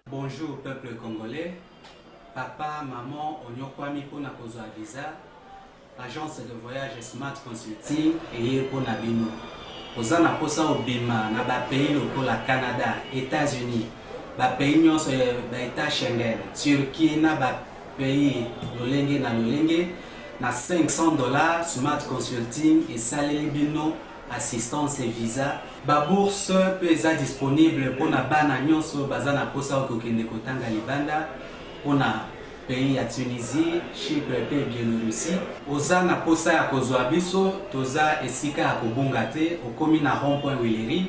Bonjour peuple congolais, papa, maman, onyokwami pona kozwa visa, agence de voyage Smart Consulting et pour Nabino. Ozana posa obima na ba pays lokola Canada, États-Unis, ba pays nyonso ba État Schengen, Turquie na ba pays lolenge na $500 Smart Consulting et saleli bino assistance et visa. Ba bourse peut être disponible pour na bana nyonso bazana posa okokende kotanga libanda pour na pays ya Tunisie, Chypre et Biélorussie. Ozana posa ya kozwa biso toza esika ya kobunga te okomi na rond-point Willery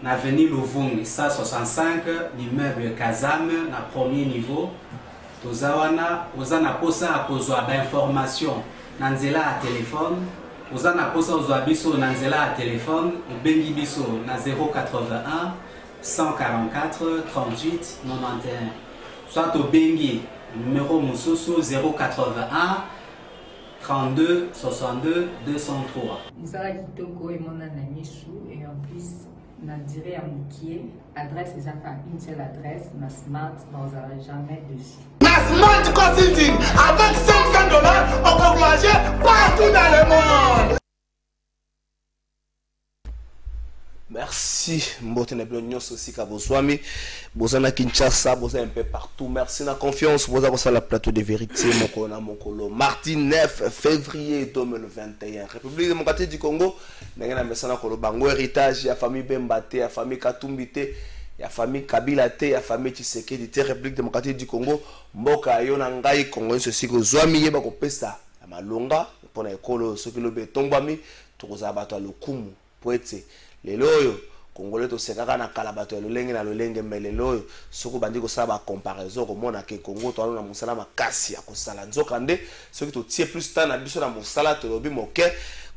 na avenue Louvungi 165 l'immeuble Kazam na premier niveau. Toza wana ozana posa ya kozwa ba information na nzela ya téléphone. Ozana posa ozwa biso na nzela ya téléphone obengi biso na 081 144 38 91 soit obengi numéro mususu 081 32 62 203. Mzala kitoko et mon anamisou et en plus na dire à Moukié adresse exactement une seule adresse na Smart vous n'aurez jamais dessus. Na Smart Consulting avec $500 on peut voyager partout dans le monde. Merci, Mbote Neblonyo Sosika Boswami, Bosana Kinshasa, Bosa un peu partout. Merci la confiance, Bosa Bosa la plateau de vérité, Mokona Mokolo. Mardi 9 février 2021, République démocratique du Congo, Nengana Mesana Kolo Bango héritage, ya famille Bembate, ya famille Katumbite, ya famille Kabilate, ya famille Tshisekedi, République démocratique du Congo, Mboka Yona Ngai Congo Sosika Zwami Yeba Kopesa, ya Malonga, pona ekolo Sokilobe Tombami, Tokoza Bato Lokumu, Poete. Lelo oyo Congolais to sekaka na kala bato ya lolenge na lolenge mais lelo oyo soko bandi ko sala ba comparaison komona ke Congo to na musala makasi ya kosala nzoka nde soki to tie plus temps na biso na musala to lobi moke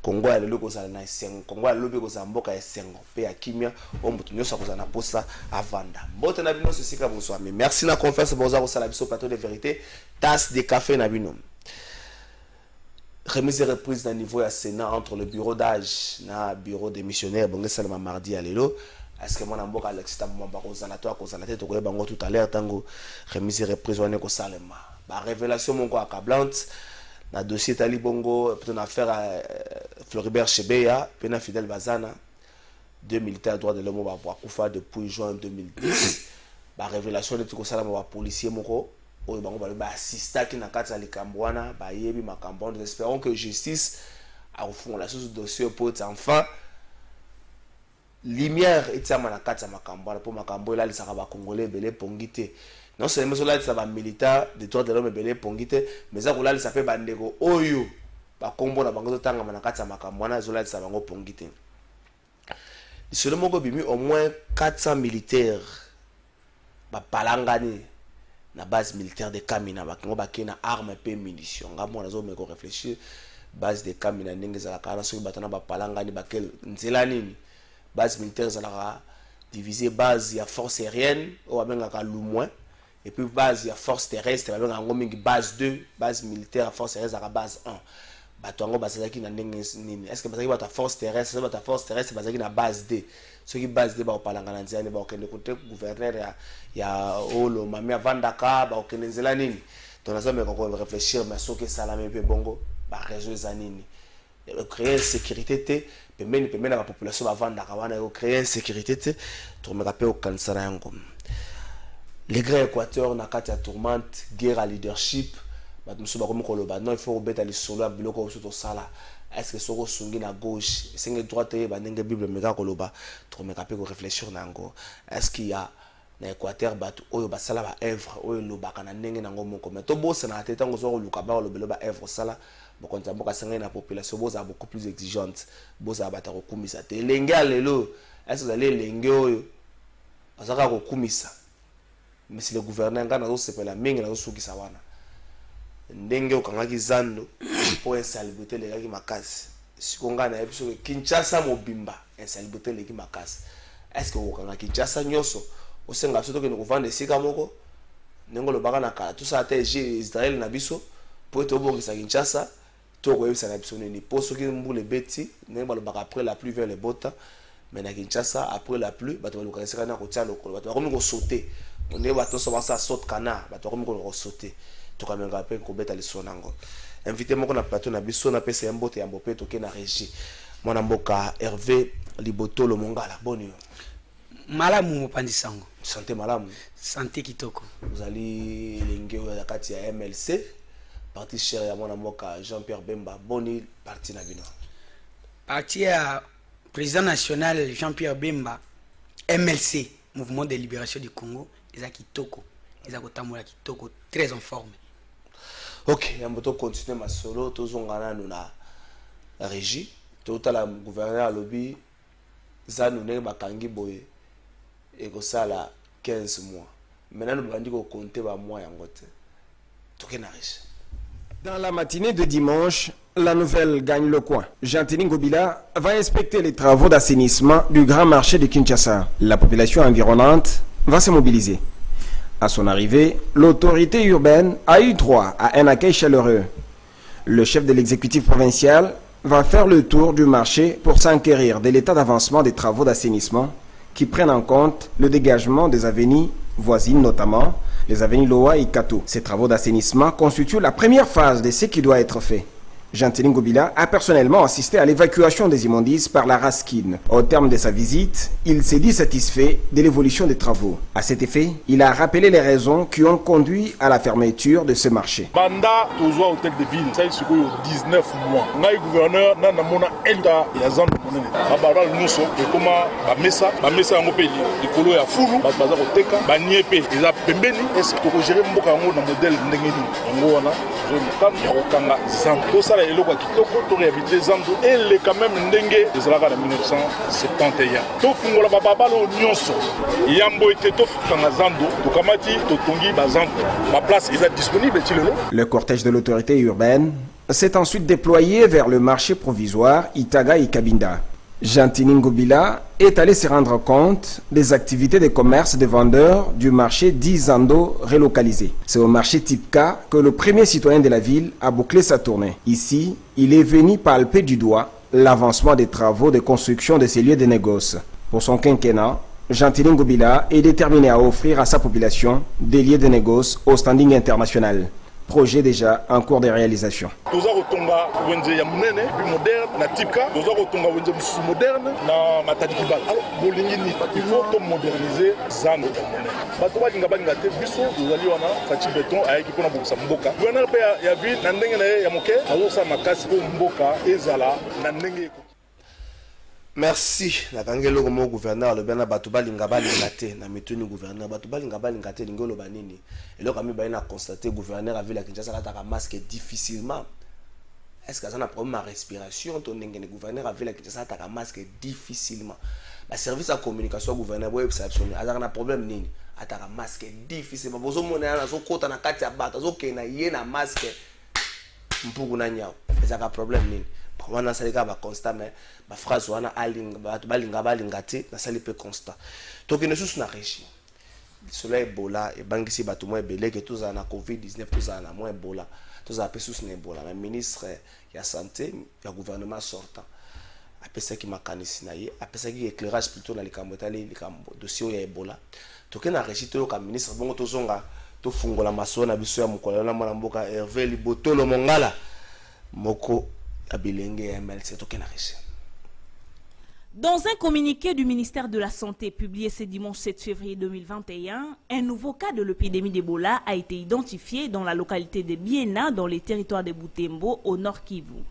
Congo ya lelo ko sala na esengo Congo ya lobi ko zamboka esengo pe ya kimia o mutu nyosa ko na posa avanda mbote na bino sosika boswami merci na confiance boza ko sala biso plateau de vérité tasse de café na bino. Remise et reprise d'un niveau à Sénat entre le bureau d'âge et le bureau des missionnaires. Bon, c'est le mardi à l'élo. Est-ce que mon amboka Alexis Tabomba Kozanato a Kozanaté Tokoye Bango tout à l'heure tango remise et reprise on est ko salema. Ba révélation mon ko accablante na dossier Tali Bongo peut-être affaire à Floribert Chebeya, pena Fidel Bazana, deux militaires droits de l'homme ba Koufa depuis juin 2010. Ba révélation de ko salama ba policier moko oyo bango ba assista ki na kati ya likambo wana ba yebi makambo. Nous espérons que justice a refondu la chose dossier pour enfin lumière etiama na kati ya makambo wana pour makambo ela lisaka ba congolais belé pongité non seulement cela ça va militaire de droits de l'homme belé pongité mais ça kola lisa pe bandeko oyo ba kombo na bango tanga na kati ya makambo wana zola lisa bango pongité. Seulement ko bimi au moins 400 militaires ba palangani na base militaire de Kamina bakingo bakena arme pe munitions ngamo nazo meko réfléchir base de Kamina ndenge za kana soki batana ba palangani bakel nzela nini base militaire za la diviser base ya force aérienne o abenga ka Lumwa et puis base ya force terrestre abenga ngomingi base 2 base militaire force terrestre à base 1 batongo basaki na ndenge nini est-ce que basaki bata force terrestre basaki na base 2 ceux qui base de ba palangana nzela ba okende côté gouverneur ya olo mami avandaka ba okende nzela nini donc nazo me ko réfléchir mais soki salame pe bongo ba réseau zanini créer sécurité te pembeni na ba population ba vandaka wana ko créer sécurité te to me rappelle au kansara yango les grands Équateur na kati ya tourmente guerre à leadership ba musu ba komi ko loba non il faut obeta les solo ya biloko so to sala. Est-ce que soko sungi na gauche c'est droite ba ndenge bible meka ko loba to me rappelle ko réfléchir nango est-ce qu'il y a na Équateur batu oyo basala ba œuvre oyo lobaka na ndenge nango moko mais to bossa na tete ngo zo luka ba lobelo ba œuvre sala bokonza mboka sanga na population boza beaucoup plus exigeante boza bata ko kumisa te lenge alelo est-ce que allez lenge oyo basaka ko kumisa mais si le gouverneur ngana zo sepela mingi na zo sukisa wana ndenge okangaki zando po insalubrité legaki makasi sikonga na ebiso Kinshasa mobimba insalubrité legi makasi est-ce que okangaki Kinshasa nyoso osenga biso tokende kovanda esika moko ndenge olobaka na kala tout ça ate Israël na biso po ete obongisa Kinshasa tokoyebisa na biso nini po soki mbula ebeti ndenge balobaka après la pluie vers le beau temps mais na Kinshasa après la pluie bato balukaka esika na kotia lokolo bato bakomi kosaute on est bateau sur ça saute canard bateau comme on sauter to quand même rappel ko beta liso nango invité moko na plateau na biso na pesa mbote ya mbope to ke na régie mwana mboka Hervé Libotolo Mongala boni malamu mopandi sango santé malamu santé kitoko vous allez lingue ya kati ya MLC parti cher ya mwana mboka Jean-Pierre Bemba boni parti na bino parti ya président national Jean-Pierre Bemba MLC Mouvement de Libération du Congo eza kitoko eza kotambola kitoko très en forme. OK yambo to continuer ma solo to zongana na régie to tala gouverneur lobby zanu ne bakangi boye et ko sala 15 mois maintenant nous bandi ko compter ba mois yango te to ke na régie. Dans la matinée de dimanche, la nouvelle gagne le coin. Jean-Tini Ngobila va inspecter les travaux d'assainissement du grand marché de Kinshasa. La population environnante va se mobiliser. À son arrivée, l'autorité urbaine a eu droit à un accueil chaleureux. Le chef de l'exécutif provincial va faire le tour du marché pour s'enquérir de l'état d'avancement des travaux d'assainissement qui prennent en compte le dégagement des avenues voisines, notamment les avenues Loa et Kato. Ces travaux d'assainissement constituent la première phase de ce qui doit être fait. Jean-Tini Ngobila a personnellement assisté à l'évacuation des immondices par la Raskin. Au terme de sa visite, il s'est dit satisfait de l'évolution des travaux. À cet effet, il a rappelé les raisons qui ont conduit à la fermeture de ce marché. Banda tozwa hôtel de ville, ça c'est 19 mois. Ngai gouverneur na namona elda ya zando monene. Abara luso e koma ba mesa yango pe likolo ya fulu, ba baza koteka, ba niepe eza pembeni. Est-ce que to gérer mboka yango na modèle ndenge ni? Ngo wana je mukam ya kokanga zando. Et le quand même ndenge de la 1971 to fungola baba lo nyonso yambo ete to fukanga zando to kamati to tongi bazando ma place est disponible tilelo. Le cortège de l'autorité urbaine s'est ensuite déployé vers le marché provisoire Itaga et Kabinda. Jean-Tini Ngobila est allé se rendre compte des activités de commerce des vendeurs du marché d'Izando relocalisé. C'est au marché type K que le premier citoyen de la ville a bouclé sa tournée. Ici, il est venu palper du doigt l'avancement des travaux de construction de ces lieux de négoce. Pour son quinquennat, Jean-Tini Ngobila est déterminé à offrir à sa population des lieux de négoce au standing international. Projet déjà en cours de réalisation. Nous avons moderne, na tipka, nous avons moderne, na matadikibal. Alors, bolingini, il faut moderniser Zando. Batoba Dingabanga, Bisso, nous allons à Fati Béton, avec Kipona Boussa Mboka. Gouverneur ya vu, Nandengene Yamoke, Awosa Makasi, Mboka, Ezala, Nandenge. Merci. La kangelo comme gouverneur le bena batuba lingaba lingate na mituni gouverneur batuba lingaba lingate lingolo banini. Et là comme il a constaté gouverneur a vu la Kinshasa la taka masque difficilement. Est-ce que ça a un problème à respiration ton ngene gouverneur a vu la Kinshasa taka masque difficilement. La service à communication gouverneur web exceptionnel. A un problème nini ataka masque difficilement. Bozo mona na zo kota na kati ya bata zo kena yena masque mpugu na nyao. Est-ce un problème nini? Wana salika ba constat mais ba phrase wana alinga ba balinga te na sali pe constat donc ne sous na régie cela Ebola et bangisi ba tout mo ebele que tous na Covid-19 tous na mo Ebola tous a pe sous na Ebola na ministre ya santé ya gouvernement sortant apesa ki makanisi na ye apesa ki éclairage plutôt na likambo tali likambo dossier ya Ebola donc na régie to ka ministre bongo to zonga to fungola maso na biso ya mukolo na mwana mboka Hervé Libotolo Mongala moko. Dans un communiqué du ministère de la Santé publié ce dimanche 7 février 2021, un nouveau cas de l'épidémie d'Ebola a été identifié dans la localité de Biena, dans les territoires de Butembo, au nord Kivu.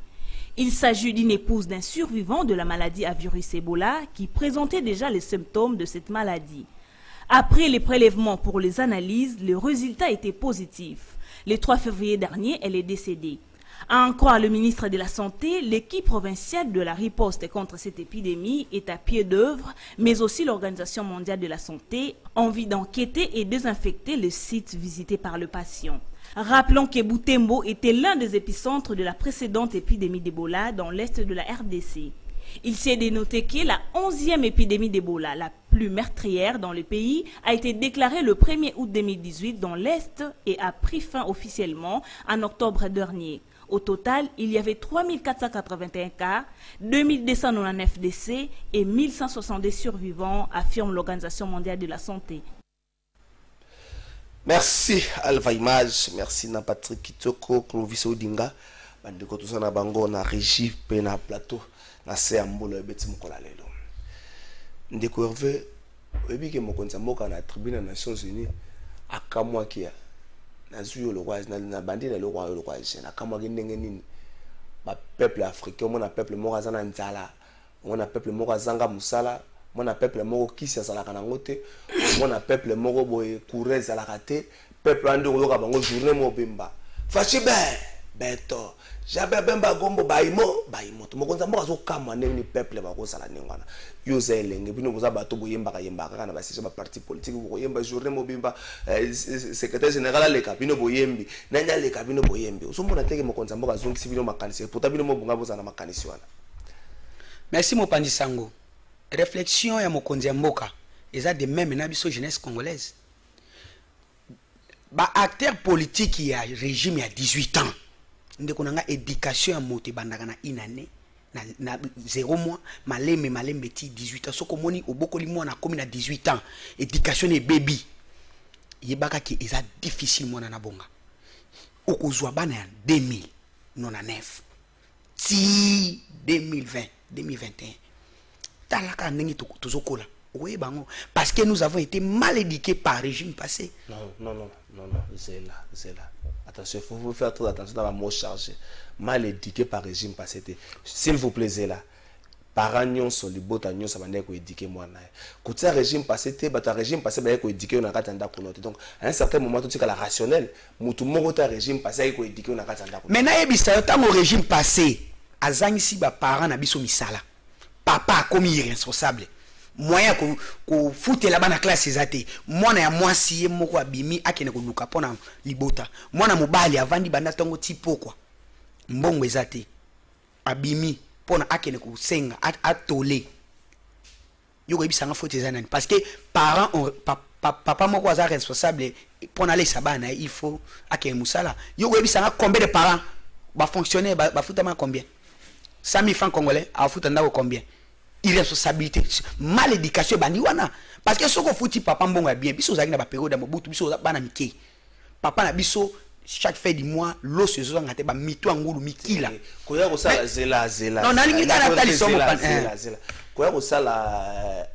Il s'agit d'une épouse d'un survivant de la maladie à virus Ebola qui présentait déjà les symptômes de cette maladie. Après les prélèvements pour les analyses, le résultat était positif. Le 3 février dernier, elle est décédée. À en croire le ministre de la Santé, l'équipe provinciale de la riposte contre cette épidémie est à pied d'œuvre, mais aussi l'Organisation mondiale de la santé, en vue d'enquêter et désinfecter les sites visités par le patient. Rappelons que Butembo était l'un des épicentres de la précédente épidémie d'Ebola dans l'est de la RDC. Il s'est dénoté que la 11e épidémie d'Ebola, la plus meurtrière dans le pays, a été déclarée le 1er août 2018 dans l'Est et a pris fin officiellement en octobre dernier. Au total, il y avait 3481 cas, 2299 décès et 1162 survivants, affirme l'Organisation mondiale de la santé. Merci Alpha Image, merci na Patrick Kitoko, Clovis Odinga, bandeko tout ça na bango na régie pe na plateau na Seambolo ebeti mukola lelo. Ndeko Hervé, oyebi ke mokonza mboka na tribune des Nations Unies akamwa kia na zuyo le roi na bandi na le roi na akamwa ke ndenge nini ba peuple africain mona peuple moko azana nzala, mona peuple moko azanga musala, mona peuple moko kisi azalaka nango te, mona peuple moko boye courage azalaka te, peuple ande koyoka bango journée mobimba fachi beto jabe bemba gombo baimo to mokonza mboka azokamwa ndenge ni peuple bakozala ndenge wana yo za elenge bino boza bato boyembaka na basise ba parti politique boyemba journée mobimba secrétaire général aleka bino boyembi nanya aleka bino boyembi osomona teke mokonza mboka azongisi bino makanisi pourtant bino mobunga bozana makanisi wana. Merci Mopandi Sango. Réflexion ya mokonzi mboka eza de même na biso jeunesse congolaise. Ba acteur politique ya régime ya 18 ans. Ndeko nanga éducation ya moto bandaka na inane na 0 mois malembe ti 18 ans soko moni oboko li mwana komi na 18 ans éducation et baby yebaka ki eza difficile mwana na bonga okozwa bana ya 2099 ti 2020 2021 talaka ndenge tozokola oui bango parce que nous avons été mal éduqués par régime passé. Non, c'est là. Attention, il faut faire très attention dans la mot chargé. Mal éduqué par régime passé. S'il vous plaît, c'est là. Parents nyonso libota nyonso bande ko éduquer mwana. Côté régime passé te bata régime passé ba ko éduquer na katanda ko note. Donc à un certain moment tout la rationnel, mutu moko ta régime passé ko éduquer na katanda ko. Mais na yebisa tango régime passé, azangisi ba parents na biso misala. Papa comme irresponsable. Moyen ko foutela bana classe ezate mwana ya mwasi ye moko abimi akene ko luka pona libota mwana mobali avandi banda tongo tipo kwa mbongo ezate abimi pona akene ko senga atolé yoko ibisanga faute ezana parce que parents papa moko aza responsable pona les sabana il faut akene musala yoko ibisanga combien de parents ba fonctionner ba futama combien 100 000 francs congolais a futanda ko combien irresponsabilité mal éducation bandi wana parce que soko futi papa mbongo ya bien biso zaki na ba période ya mobutu biso bana mike papa na biso chaque fin du mois l'os ezo ngate ba mitu ngulu mikila koya ko sala zela non nalingi kana tali somo zela koya ko sala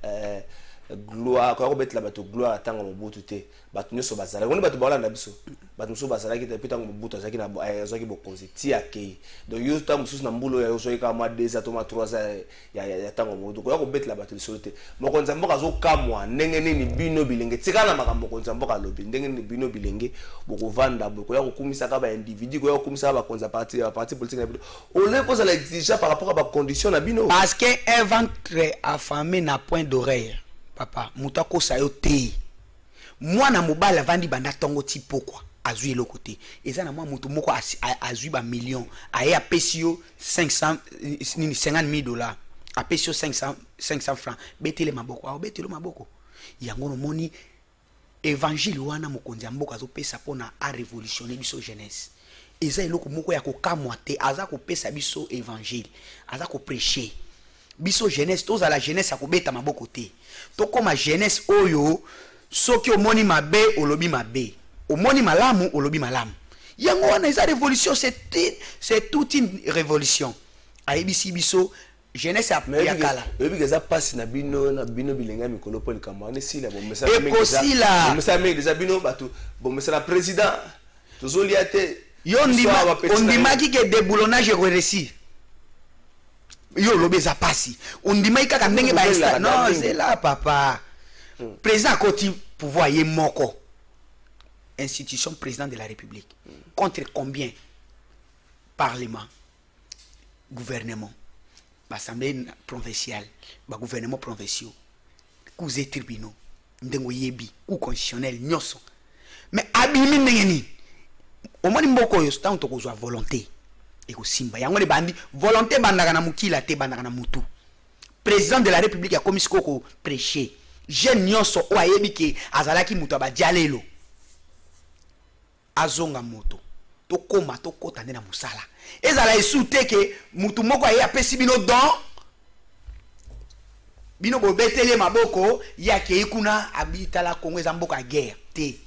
gloire koya ko betla bato gloire tango mobutu te bato nyoso bazala ngoni bato bawala na biso bato nyoso bazala ki te pitango mobutu azaki na azaki bokonzi ti akei donc yo ta mususu na mbulo ya zo ka mwa 2 à 3 ya tango mobutu koya ko betla bato lisote mokonza mboka zo kamwa ndenge nini bino bilenge tikala makambo konza mboka lobi ndenge nini bino bilenge bokovanda koya ko kumisa ka ba individu koya ko kumisa ba konza parti politique na bino ole ko ça l'exige par rapport à ba condition na bino parce que un ventre affamé n'a point d'oreille. Papa, muta ko sayo te. Mwana mobali avandi banda tongo ti pokwa azui eloko te. Eza na mwa mutu moko azui ba million. Aye apesio 50 000 dollars. Apesio 500 francs. Betele maboko. Aho betele maboko. Yango no moni évangile wana mokonzi mboka zo pesa pona a révolutionner biso jeunesse. Eza eloko moko ya ko kamwa te. Aza ko pesa biso évangile. Aza ko prêcher. Biso jeunesse toza la jeunesse akobeta maboko te. To koma jeunesse oyo soki omoni mabe olobi mabe omoni malamu olobi malamu yango wana eza révolution c'est toute une révolution ayebisi biso jeunesse ya kala oyebi keza pasi na bino bilenga mikolo poli kamane sila bomesa mais déjà bino bato bomesa la président tozolia te yo ndimaki ke déboulonnage réussi yo lobeza pasi ondimai kaka ndenge ba insta non c'est là papa président côté pouvoir yé moko institution président de la République contre combien parlement gouvernement assemblée provinciale ba gouvernement provinciaux coups tribunaux ndengo yebi ou constitutionnel nyoso mais abimi ndenge ni au moins mboko yo stand to kozwa volonté et ko simba yango le bandi volonté bandaka na mukila te bandaka na mutu président de la République a commis ko prêcher jeune nyonso o ayebi ke azalaki mutu abadialelo azonga moto to koma to kota na musala ezala esute ke mutu moko aye apesi bino don bino bobetele maboko ya ke ikuna abitala Kongo eza mboka guerre te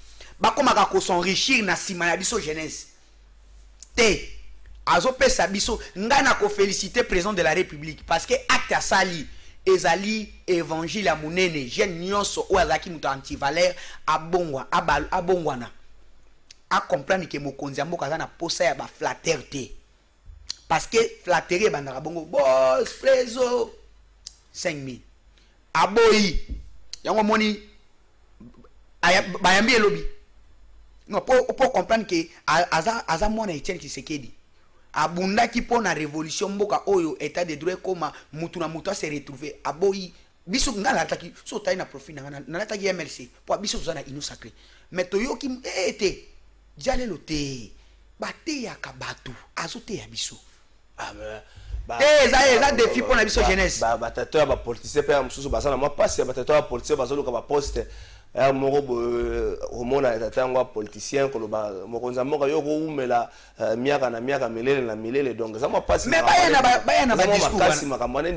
bakomaka ko s'enrichir na sima na biso jeunesse te azo pesa biso ngana ko féliciter président de la République parce que acte asali ezali évangile ya munene jeune nyonso o azaki muto antivaleur abongwana a comprendre que mokonzi ya mboka na posa ya ba flatteur te parce que flatterie bandaka bongo boss preso 5000 aboyi yango moni bayambi elobi non pour comprendre que aza mwana Etienne Tshisekedi abundaki po na révolution mboka oyo état de droit koma mutu na mutu se retrouver aboyi biso ngala ataki so tayi na profit na nataki MLC po biso zana ino sacré mais toyoki ete jalelo te bate ya kabatu azote ya biso eza défi pour na biso jeunesse batato ya ba politicien pe mususu basana moi passe ya batato ya politicien bazoluka ba poste moko homona tatango politicien koloba mokonza moko yo ko umela miaka na miaka milele na milele donc ça moi passe mais bayana ba discours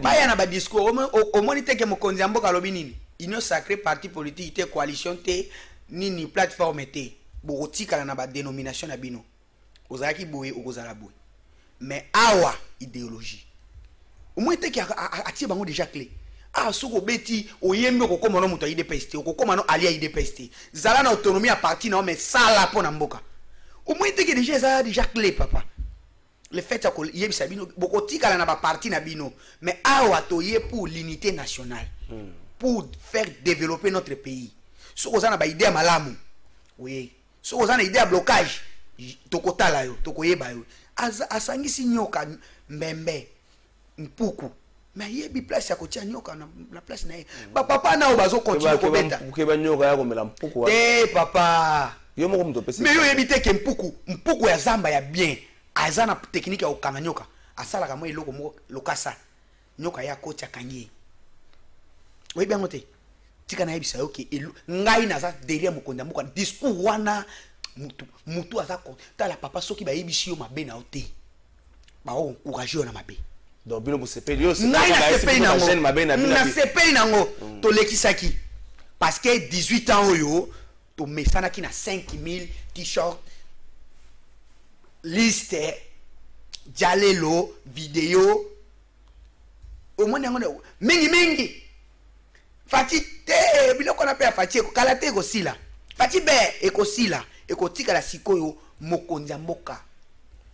bayana ba discours au monite ke mokonza mboka lobi nini union sacrée parti politique te coalition te nini plateforme te botika na ba dénomination na bino ozaki boye okozala boye mais awa idéologie au moins te ki atie bango déjà clé soko beti oyembe kokoma no muto ya IDPS te kokoma no ali ya IDPS te zala na autonomie ya parti na mais sala po na mboka au moins te que déjà clé papa le fait que yebisa bino bokotika na ba parti na bino mais awa toye pour l'unité nationale pour faire développer notre pays soko za na ba idée malamu oui soko za na idée ya blocage tokotala yo tokoyeba yo asangisi nyoka mbembe mpuku mais yebi place ya kotia nyoka na place na ye papa na obazo continue ko beta ukeba nyoka yako mela mpuku papa yo moko mto pesi mais yo yebite ke mpuku ya zamba ya bien azana technique ya okanga nyoka asala ka mo eloko mo lokasa nyoka ya kotia kanye oyebi yango te tika na yebisa yo ke ngai naza derrière mokonda moko discours wana mutu azako tala papa soki ba yebisi yo mabe na ote ba o encourager na mabe donc bino busepeli yo na sepeli nango to lekisaki parce que 18 ans oyo to mesana ki na 5000 t-shirt liste jalelo video au moins yango mingi fati te biloko na pe fati ko kala te ko sila fati be ekosila ekotika la sikoyo mokonzi mboka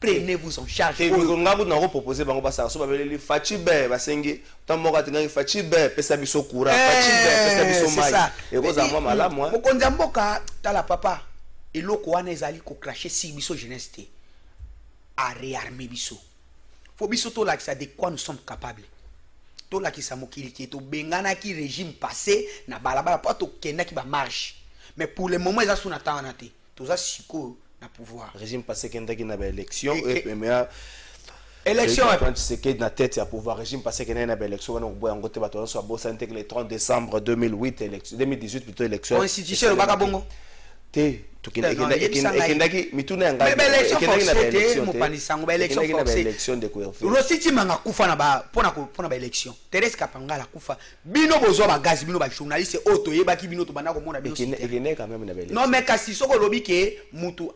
prenez-vous en charge. Et vous n'avez proposé bango basa so babeli fachi be basengi tamoka tinga fachi be pesa biso kura fachi be pesa biso mai et koza moi malamu mokonzi mboka tala papa eloko wana ezali ko cracher si biso jeunesse te a réarmer biso faut biso to la de quoi nous sommes capables to la kisa mokili ki to bengana ki régime passé na balabala pas to kenda ki ba marche mais pour le moment eza suna tana te to za siko na pouvoir régime passé kenda ki na ba élection élection c'est que na tête ya pouvoir régime passé kenda na ba élection wana boya ngote bato so bo santé le 30 décembre 2018 plutôt élection constitution le baka bongo te tukendaki mituna yanga élection de couvre-feu Rositi manga kufa na ba pona ba élection Thérèse Kapangala kufa bino bozo ba gaz bino ba journaliste auto yebaki bino to bana ko mona bino ekene quand même na ba élection non mais kasi soko lobi ke mutu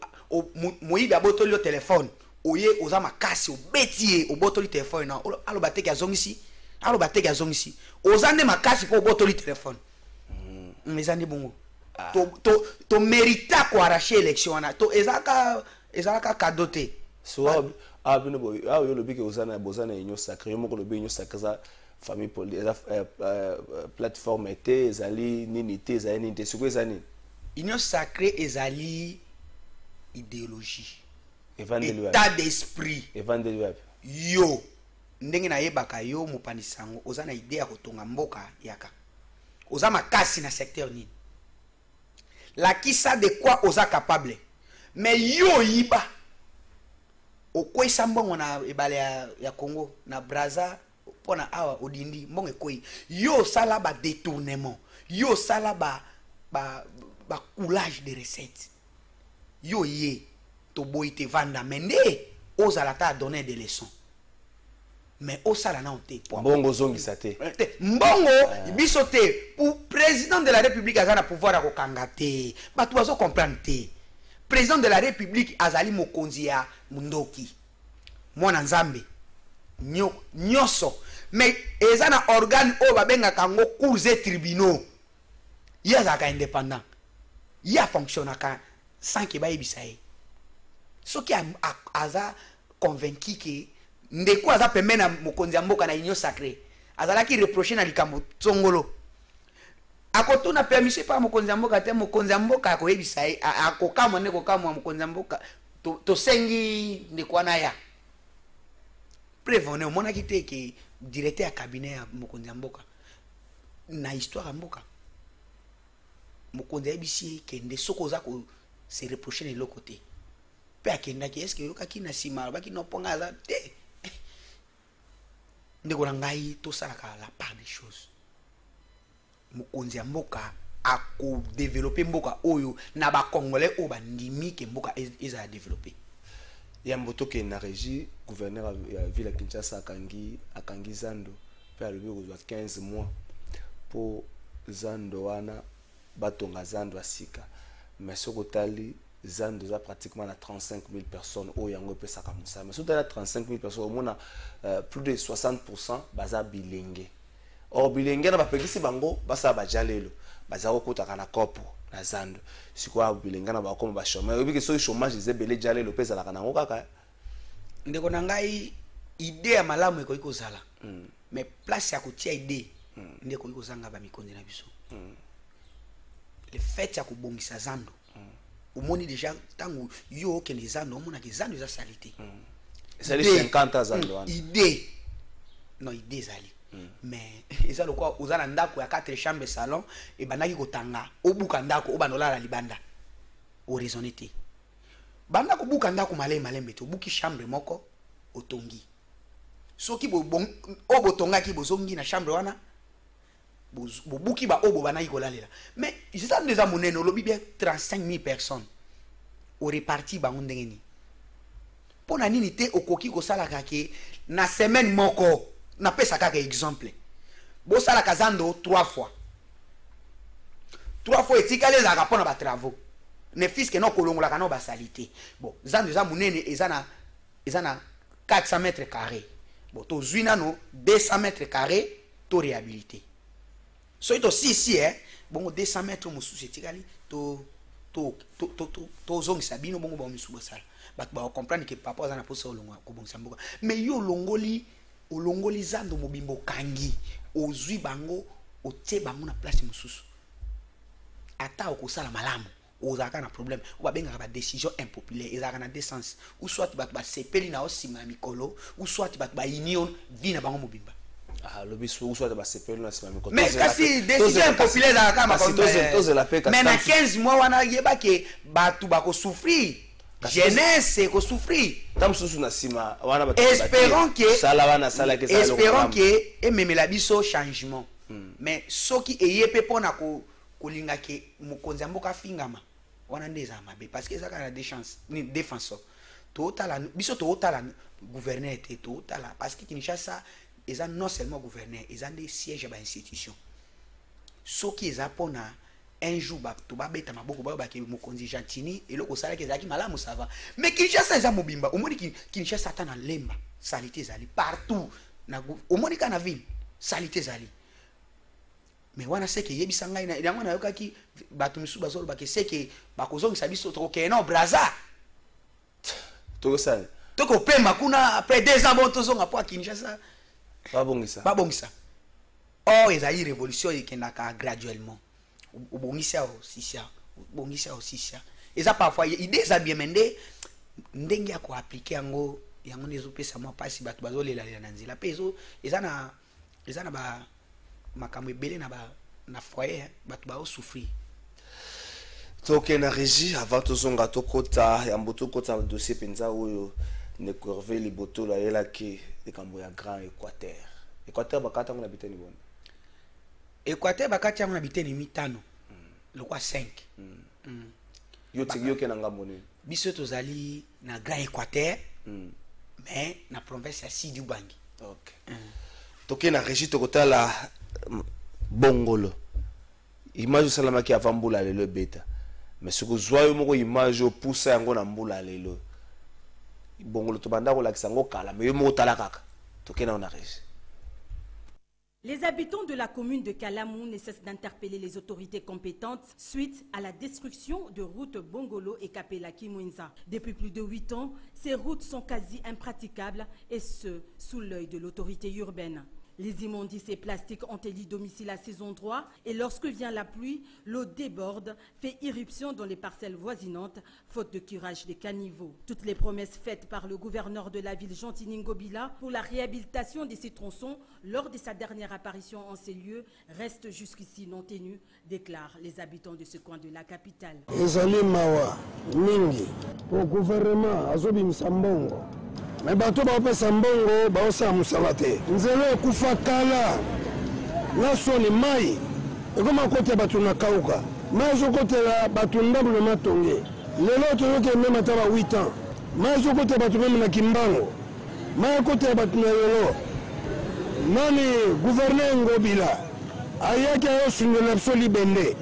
moyibi abotoli le téléphone oye oza makasi obetie obotoli téléphone na alo bateki azongisi oza ne makasi ko obotoli téléphone mezani bongo to mérita ko arracher élection wana to ezaka cadeauté so bino boy yo lobi ke ozana bozana union sacrée yo moko lobi union sacrée za famille politique plateforme était ezali nini te ezali nini te siko ezali union sacrée ezali idéologie état d'esprit yo ndenge na yebaka yo mopanisango ozana idée ya kotonga mboka yaka oza makasi na secteur nini la kisa de quoi oza capable mais yo yiba okwesa mbongo na ebale ya Congo na Brazza pona awa odindi mbongo ekoi yo sala ba détournement yo sala ba coulage de recettes yo ye to boite vanda mende ozala ta donner des leçons mais osala na te mbongo zongisa te mbongo biso te pour président de la république azana pouvoir à kokanga te bato bazo comprendre te président de la république azali mokonzi ya mundoki mwana nzambe nyonso mais ezana organe o babenga kango cours et tribunaux ya zaka indépendant ya fonctionnaka sans que bayebisa ye soki aza convaincu que ndeko aza pembe na mokonzi ya mboka na union sacrée azalaki reproché na likambo tsongolo akotuna permission pa mokonzi ya mboka te mokonzi ya mboka akoyebisa ye akokamwa nde kokamwa mokonzi ya mboka tosengi ndeko wana ya preuve omonaki te ke directeur ya cabinet ya mokonzi ya mboka na histoire ya mboka mokonzi ayebisi ye kende soko oza ko se reproché na eloko te mpe akendaki eske oyokaki na nsima alobaki noponga aza te ndeko na ngai tosalaka la part des choses mokonzi ya mboka akodevelope mboka oyo na bakongolais oyo bandimi ke mboka ezala développé yambo tokende na régie gouverneur ya ville ya Kinshasa akangi zando mpe alobi kozwa 15 mois mpo zando wana batonga zando ya sika mais soki otali zando eza pratiquement na 35 000 personnes oyo yango epesaka mosala mais soki otali na 35 000 personnes omona plus de 60% baza bilenge or bilenge na bapekisi bango basala bajalelo baza kokotaka na kopo na zando sikoyo bilenge na bakoma bachômage oyebiki soki chômage eza ebele jalelo mpe ezalaka nango kaka ndeko na ngai ide ya malamu ekoki kozala mais place ya kotia ide nde ekoki kozanga bamikonzi na biso le fait ya kobongisa zando omoni déjà ntango yo okende zando omonaka zando eza sali te ezali 50 zando wana ide non ide ezali mais eza lokwa oza na ndako ya 4 chambre salon ebandaki kotanga obuka ndako obandolala libanda oraisonne te banda kobuka ndako malembe te obuki chambre moko otongi soki obotongaki bozongi na chambre wana bobuki ba obo banaki kolalela mais eza ndeza monene olobi bien 35 000 personnes o reparti bango ndenge nini pona nini te okoki kosalaka ke na semaine moko napesa kaka exemple bosalaka zando 3 fois etikali ezalaka mpona batravaux ne fiske no kolongolaka no basalité bon zando eza monene eza na 400 mètres carrés bon tozwi nano 200 mètres carrés to réhabilité soki tosisi bongo 200 mètres mosusu etikali tozongisa bino bongo bao misusu bosala bato bakomprendre ke papa aza na posa kobongisa mboka mais yo olongoli zando mobimba okangi ozwi bango otie bango na place mosusu ata okosala malamu ozalaka na problème o babengaka badécision impopulaire ezalaka na deux sens ou soit bato basepeli na osima ya mikolo ou soit bato baunion vi na bango mobimba lobi soit basepeli na sima ya mikolo mais kasi décision impopulaire ezalaka mais na 15 mois wana yebake bato bakosouffrir jeunesse ekosouffrir ta mosusu na nsima wana espérons que ememela biso changement mais soki eye mpe mpona kolinga ke mokonzi ya mboka afingama wana nde eza mabe parce que ezaka na défenseur biso tootala gouverneur te tootala parce que Kinshasa eza non seulement gouverneur eza nde siège ya bainstitution soki eza mpona un jour bato babeta maboko bayo bake mokonzi Jantini eloko osalaki ezalaki malamu sava mais Kinshasa eza mobimba omoni Kinshasa ata na lemba salité ezali partout omoni ka na ville salité ezali mais wana seke yebisa ngai yango nayokaki bato misusu bazolobake seke bakozongisa biso tokokende na Braza tokopemba kuna après 2 ans bon tozonga po a Kinshasa babongisa ezali révolution ekendaka graduellement obongisa osisia eza parfois idée eza bien mende ndenge ya koaplike yango nezopesa mwa pasi bato bazolelalela na nzela mpe eza na makambo ebele na foyer bato baosouffrir toke na régie avant tozonga tokota yambo tokota dossier mpenza oyo ndeko Hervé Libotolo ayelaki likambo ya Grand Équateur bakata yango na biteni bona Équateur bakati yango na biteni 5 lokwa 5 yo tiki yoke na ngambo nini biso tozali na Grand Équateur mais na province ya Sidi Ubangi Ok. Toké na régie tokotala bongolo. Image salama ki avambula lelo beta. Mais ce que zoyo moko image au poussa yango na mbula lelo. Bongolo to banda ko lakisa ngo kala mais yo moko tala kaka. Toké na on régie. Les habitants de la commune de Kalamou ne cessent d'interpeller les autorités compétentes suite à la destruction de routes Bongolo et Kapela-Kimwenza. Depuis plus de 8 ans, ces routes sont quasi impraticables et ce, sous l'œil de l'autorité urbaine. Les immondices et plastiques ont élu domicile à ces endroits et lorsque vient la pluie, l'eau déborde, fait irruption dans les parcelles voisinantes, faute de curage des caniveaux. Toutes les promesses faites par le gouverneur de la ville Jantini Ngobila pour la réhabilitation de ces tronçons lors de sa dernière apparition en ces lieux restent jusqu'ici non tenues, déclarent les habitants de ce coin de la capitale. Ezali mawa mingi au gouvernement azobi msambongo. Mais bato bapesa mbongo baosa musala te nzela ekufa kala nasoni mai ekoma kote bato na kauka mai ezokotela bato ndambulo matonge lelo toyoke meme ata ba 8 ans mai ezokotela bato meme na kimbango mai ekotela bato na lelo nani gouverneur Ngobila ayaki ayosungola biso libende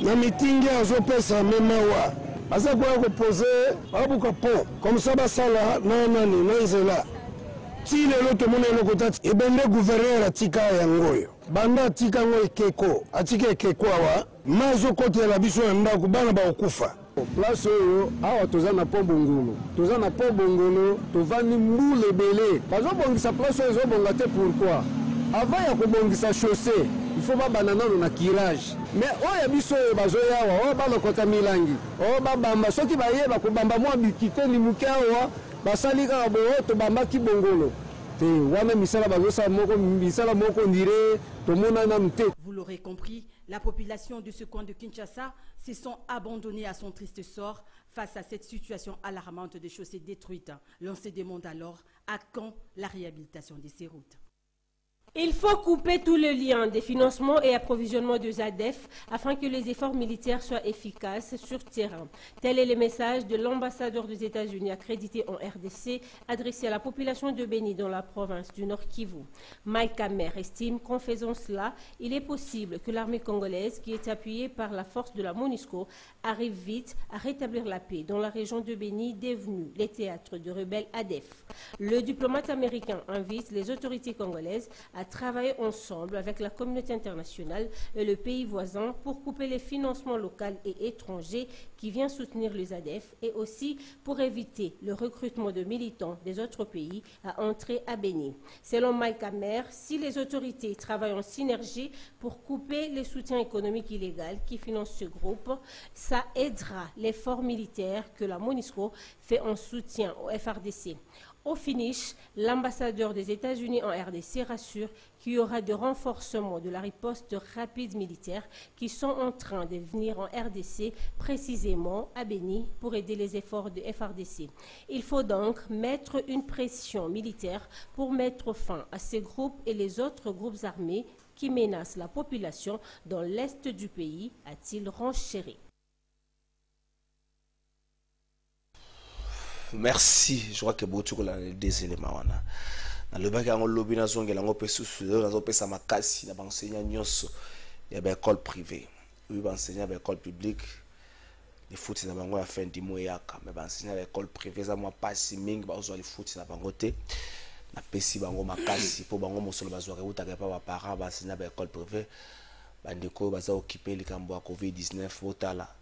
na mitingi azopesa memawa aza kwa kopose abuka po comme ça basala na nani na nzela ti lelo tomona eloko tati ebende gouverneur atika yangoyo banda atika ngo ekeko atika ekeko awa mazokotela biso ya ndako bana bakokufa place oyo awa toza na po bongolo toza na po bongolo tovandi mbula ebele bazobongisa place oyo ezobonga te pourquoi avant ya kobongisa chaussée il faut babana nano na kirage mais oyo biso oyo bazoyawa oyo balokota milangi oyo babamba soki bayeba kobamba mwa bikite limuke awa basali kaka boyo tobambaki bongolo te wana misala bazosala moko misala moko ndire tomona nanu te. Vous l'aurez compris, la population de ce coin de Kinshasa se sont abandonnés à son triste sort face à cette situation alarmante de chaussées détruites. L'on se demande alors à quand la réhabilitation de ces routes. Il faut couper tous les liens des financements et approvisionnement de ZADEF afin que les efforts militaires soient efficaces sur terrain. Tel est le message de l'ambassadeur des États-Unis accrédité en RDC adressé à la population de Beni dans la province du Nord Kivu. Mike Hammer estime qu'en faisant cela, il est possible que l'armée congolaise, qui est appuyée par la force de la MONUSCO, arrive vite à rétablir la paix dans la région de Beni devenue le théâtre de rebelles ADF. Le diplomate américain invite les autorités congolaises à travailler ensemble avec la communauté internationale et le pays voisin pour couper les financements locaux et étrangers qui viennent soutenir les ADF et aussi pour éviter le recrutement de militants des autres pays à entrer à Beni. Selon Mike Hammer, si les autorités travaillent en synergie pour couper les soutiens économiques illégaux qui financent ce groupe, ça aidera l'effort militaire que la MONUSCO fait en soutien au FARDC. Au finish, l'ambassadeur des États-Unis en RDC rassure qu'il y aura de renforcement de la riposte rapide militaire qui sont en train de venir en RDC, précisément à Beni, pour aider les efforts de FARDC. Il faut donc mettre une pression militaire pour mettre fin à ces groupes et les autres groupes armés qui menacent la population dans l'est du pays, a-t-il renchéri. Merci. Je crois que beaucoup de des éléments wana. Na le bac en lobby na zonge la ngope susu na zope sa makasi na enseignant nyonso ya ba école privée. Oui ba enseignant ba école publique. Les foot na bango ya fin du mois yaka mais ba enseignant ba école privée za moi pas mingi ba ozo les foot na bango te. Na pesi bango makasi po bango mosolo bazwa uta ka ba parents ba enseignant ba école privée. Ba ndeko baza occuper likambo ya COVID-19 otala.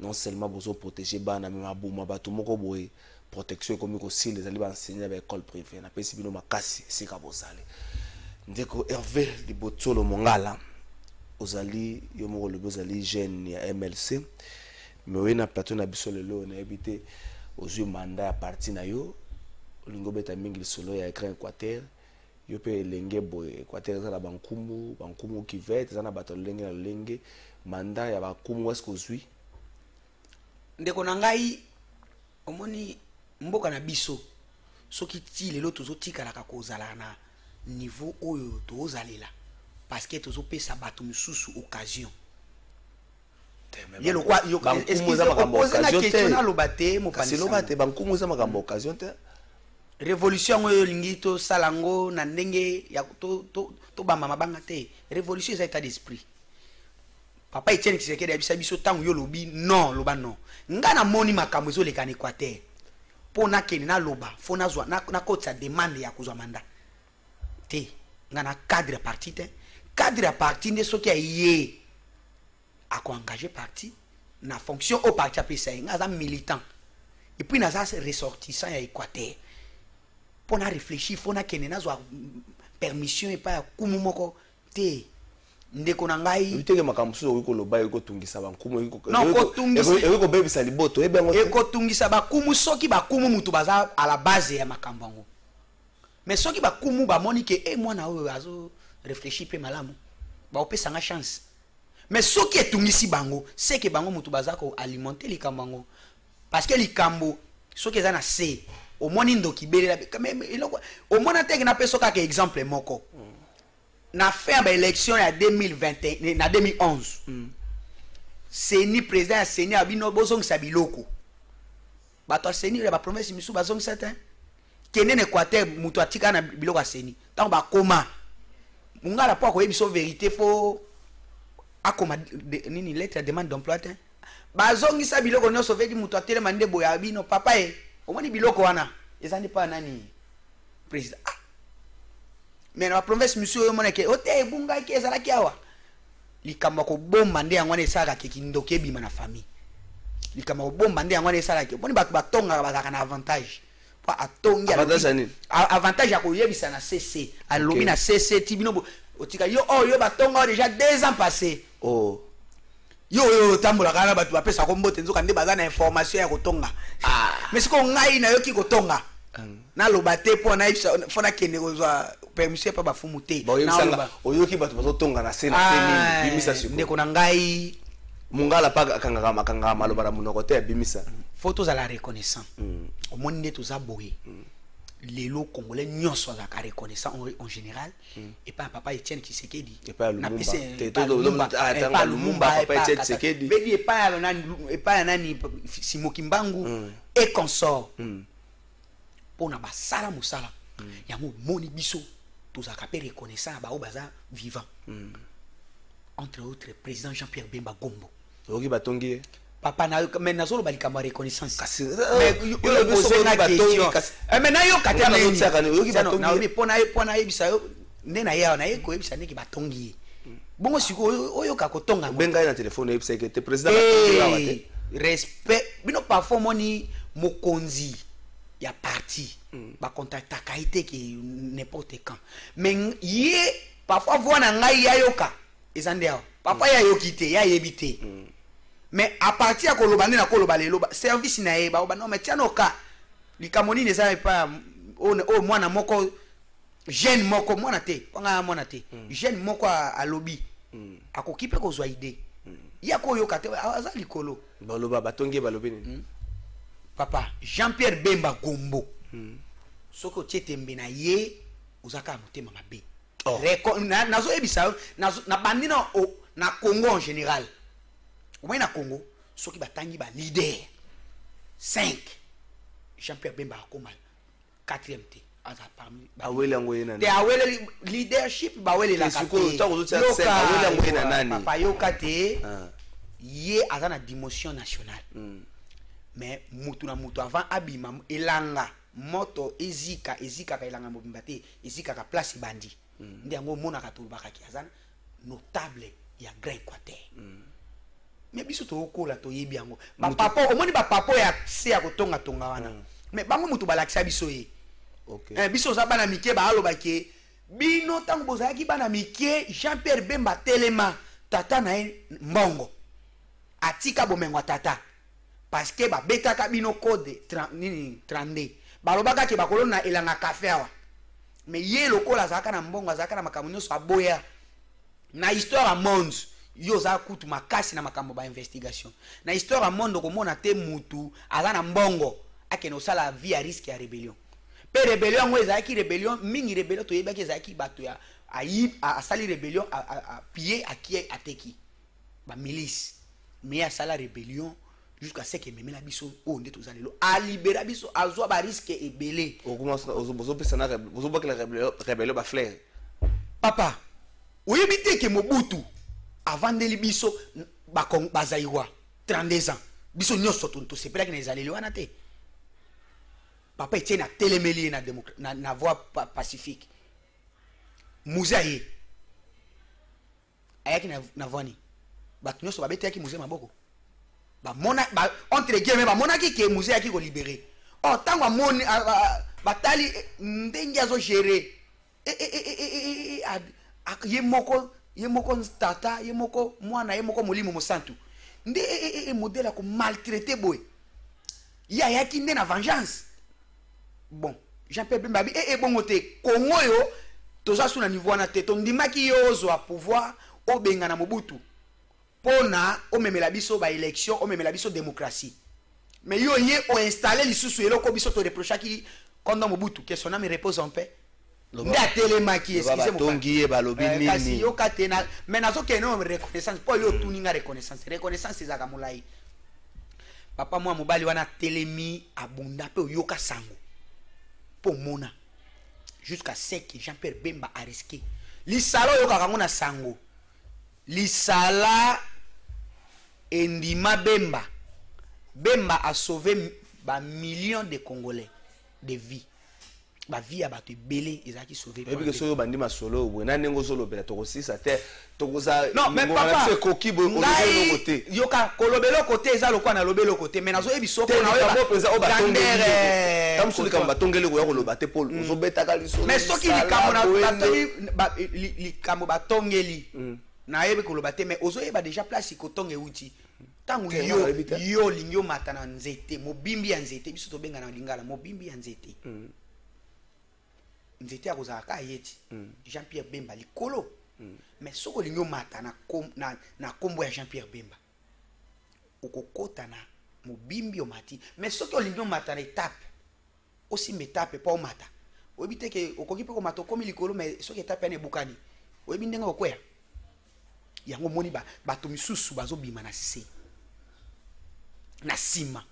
Non seulement besoin protéger bana mais mabuma bato moko boye protection comme aussi les allez enseigner avec école privée na pesi bino makasi sika bozale ndeko Hervé Libotolo Mongala ozali yo moko le bozali jeune ya MLC mais oui na plateau na biso lelo na habité aux yeux mandat à parti na yo lingo beta mingi solo ya écran Équateur yo pe lenge boye Équateur za la bankumu qui vete za na bato lenge na lenge mandat ya bankumu est-ce que ozui ndeko na ngai omoni mboka na biso soki ti lelo tozotikalaka kozala na niveau oyo tozalela parce que tozopesa bato misusu occasion yelo kwa yo est-ce que ça makambo occasion te mo panisa lo bate bankumu za makambo occasion te révolution oyo lingi to salango na ndenge ya to bamba mabanga te révolution c'est état d'esprit papa Etienne Tshisekedi abisa biso tango yo lobi non loba non nga na moni makambo zo leka na Équateur pona kene na loba fona zwa na kotsa demande ya kozwa mandat te nga na cadre parti te cadre parti nde soki aye ako engagé parti na fonction au parti apesa nga za militant et puis na za ressortissant ya Équateur pona réfléchir fona kene na zwa permission et pas kumu moko te ndeko na ngai uteke makambo so ko loba ko tungisa bankumu non ko tungisa ko bebisa liboto ebengo ko tungisa bakumu soki bakumu mutu baza à la base ya makambo ngo mais soki bakumu ba moni ke mwana oyo azo réfléchir pe malamu ba opesa nga chance mais soki etungisi bango c'est que bango mutu baza ko alimenter likambo ngo parce que likambo soki eza na se au moni ndoki belela même iloko au mona teke na peso ka exemple moko na fait ba élection ya 2021 na 2011 seni président ya seni abino bozongisa biloko bato seni ba promesse misu bazongisa te kenene Équateur mutu atika na biloko ya seni tant ba koma mungala po ko yebiso vérité fo akoma nini lettre de demande d'emploi te bazongisa biloko nyonso vedi mutu atelema nde boya bino papa omoni biloko wana ezandi pa nani président mais na promesse monsieur yo moneke ote bunga ki ezala ki awa likamba ko bomba nde yangwana esaka ke kindoke bima na famille likamba ko bomba nde yangwana esala ke boni batonga bazaka na avantage pa atongi avantage ya ko yebisa na CC alobi na CC tibino otika yo yo batonga déjà 2 ans passés yo tambola kana batu bapesa ko mbote nzoka nde bazana information ya kotonga mais siko ngai na yo ki kotonga na lobate po na fona kene kozwa permission pa bafumu te na oyoki batu bazotonga na sena bimisa siko ndeko na ngai mungala pa akanga malobara munoko te bimisa photos à la reconnaissance au monde nde toza boye lelo congolais nyonso za ka reconnaissant en général et pas papa Etienne Tshisekedi et pas Lumumba papa Etienne Tshisekedi vedi et pas nani Simoki Mbangu et consort pona basala musala yango moni biso toza ka pe reconnaissant ba o baza vivant entre autres président Jean-Pierre Bemba Gombo oki batongi papa na mais nazolo balikamba reconnaissance mais yo poser na question mais na yo katana na obi pona ebisa yo nde na ya na ye ko ebisa neki batongi bongo siko oyo ka kotonga benga na telefone ebisa ke te président batongi awate respect bino parfois moni mokonzi ya parti ba contacta kaite ki n'importe quand mais yé parfois voix na ngai ya yoka ezande awa parfois ya yokite ya yebite mais à partir ya koloba na koloba lelo service na ye ba non mais tiano ka likamoni ne ça pas o mwana moko jeune moko mwana te panga mwana te jeune moko a lobby akokipe ko zwa idée ya ko yoka te aza likolo baloba batongi balobi ni papa Jean-Pierre Bemba Gombo soko tietembe na ye uzaka mutema mabe nazo ebisa na bandina na Congo en général au na Congo soki batangi ba leader 5 Jean-Pierre Bemba akoma 4e te aza parmi awele ngoye nani te awele leadership ba wele la kate awele ngoye na nani papa yokate ye aza na dimension nationale mais mutu na mutu avant abima elanga moto ezika ka elanga mobimba te ezika ka place bandi ndi yango mona ka tulubaka ki azana notable ya Grand Équateur mais biso to okola to yebi yango ba papa omoni ba papa ya se ya kotonga tonga wana mais bango mutu balakisa biso ye biso za bana mike ba aloba ke bino tango bozaki bana mike Jean-Pierre Bemba telema tata na mbongo atika bomengo tata parce que ba beta ka bino code 32 balobaka ke bakolona elanga café awa mais ye lokola zaka na mbongo zaka na makambo so aboya na histoire a monde yo za kutu makasi na makambo ba investigation na histoire a monde ko mona te mutu aza na mbongo akeno sala vie à risque ya rébellion pe rébellion ngo ezaki rébellion mingi rébellion to yebaki ezaki bato ya a sali rébellion a piller a qui ateki ba milice mais a sala rébellion jusqu'à ce que memela biso o nde tozalelo a libérer biso azwa ba risque ebele rebelle ba flair papa oyebi te ke Mobutu avandeli biso bazairwa 32 ans biso nyonso tosepelaki na ezaleli wana te papa etie na telemeli na voie pacifique musée aye ayaki na voie bato nyonso babeteyaki musée maboko entre guillemets bamonaki ke musée ayaki kolibere ntango amoni batali ndenge azogere ye moko tata ye moko mwana ye moko molimo mosantu nde modèle ya komaltraité boye ye ayaki nde na vengeance bon Jean-Pierre Bemba abi bongo te Kongo oyo toza su na niveau wana te tondimaki yo ozwa pouvoir obenga na Mobutu pona omemela biso ba élection omemela biso démocratie mais yo ye o installer lisusu eloko biso to reprochaki kondo Mobutu que son âme repose en paix nde atelemaki excusez moi kasi yo katena mais nazo ke no reconnaissance po yo tuninga reconnaissance ezaka molai papa moi mobali wana telemi abunda pe yoka sango po mona jusqu'à ce que Jean-Pierre Bemba a risqué lisala yoka kango na sango lisala endima Bemba a sauvé ba millions de Congolais de vies ba vie ya bato belé ezaki sauvé et puis que soyo bandi masolo wena nengo solo bela to kosisa te to koza non mais papa c'est coquille bo kolobelo côté yoka kolobelo côté eza lokwa na lobelo côté mais nazo ebiso po na yo pesa o batongeli tam suli kamba batongeli ko ya koloba te Paul ozo betaka liso mais soki likambo na batongeli likambo batongeli na yebe koloba te mais ozo yeba déjà place kotonge uti tangu yo lingyo matana nzete mobimbi ya nzete biso to benga na lingala mobimbi ya nzete nzete akozaka yeti Jean-Pierre Bemba likolo mais soko lingo mata na kombo ya Jean-Pierre Bemba okokota na mobimbi omati mais soki olingo mata na étape aussi étape pa omata oyebite ke okoki pe ko mata komi likolo mais soki étape ya nebukani oyebi ndenga okwea yango moni bato misusu bazobima na se na sima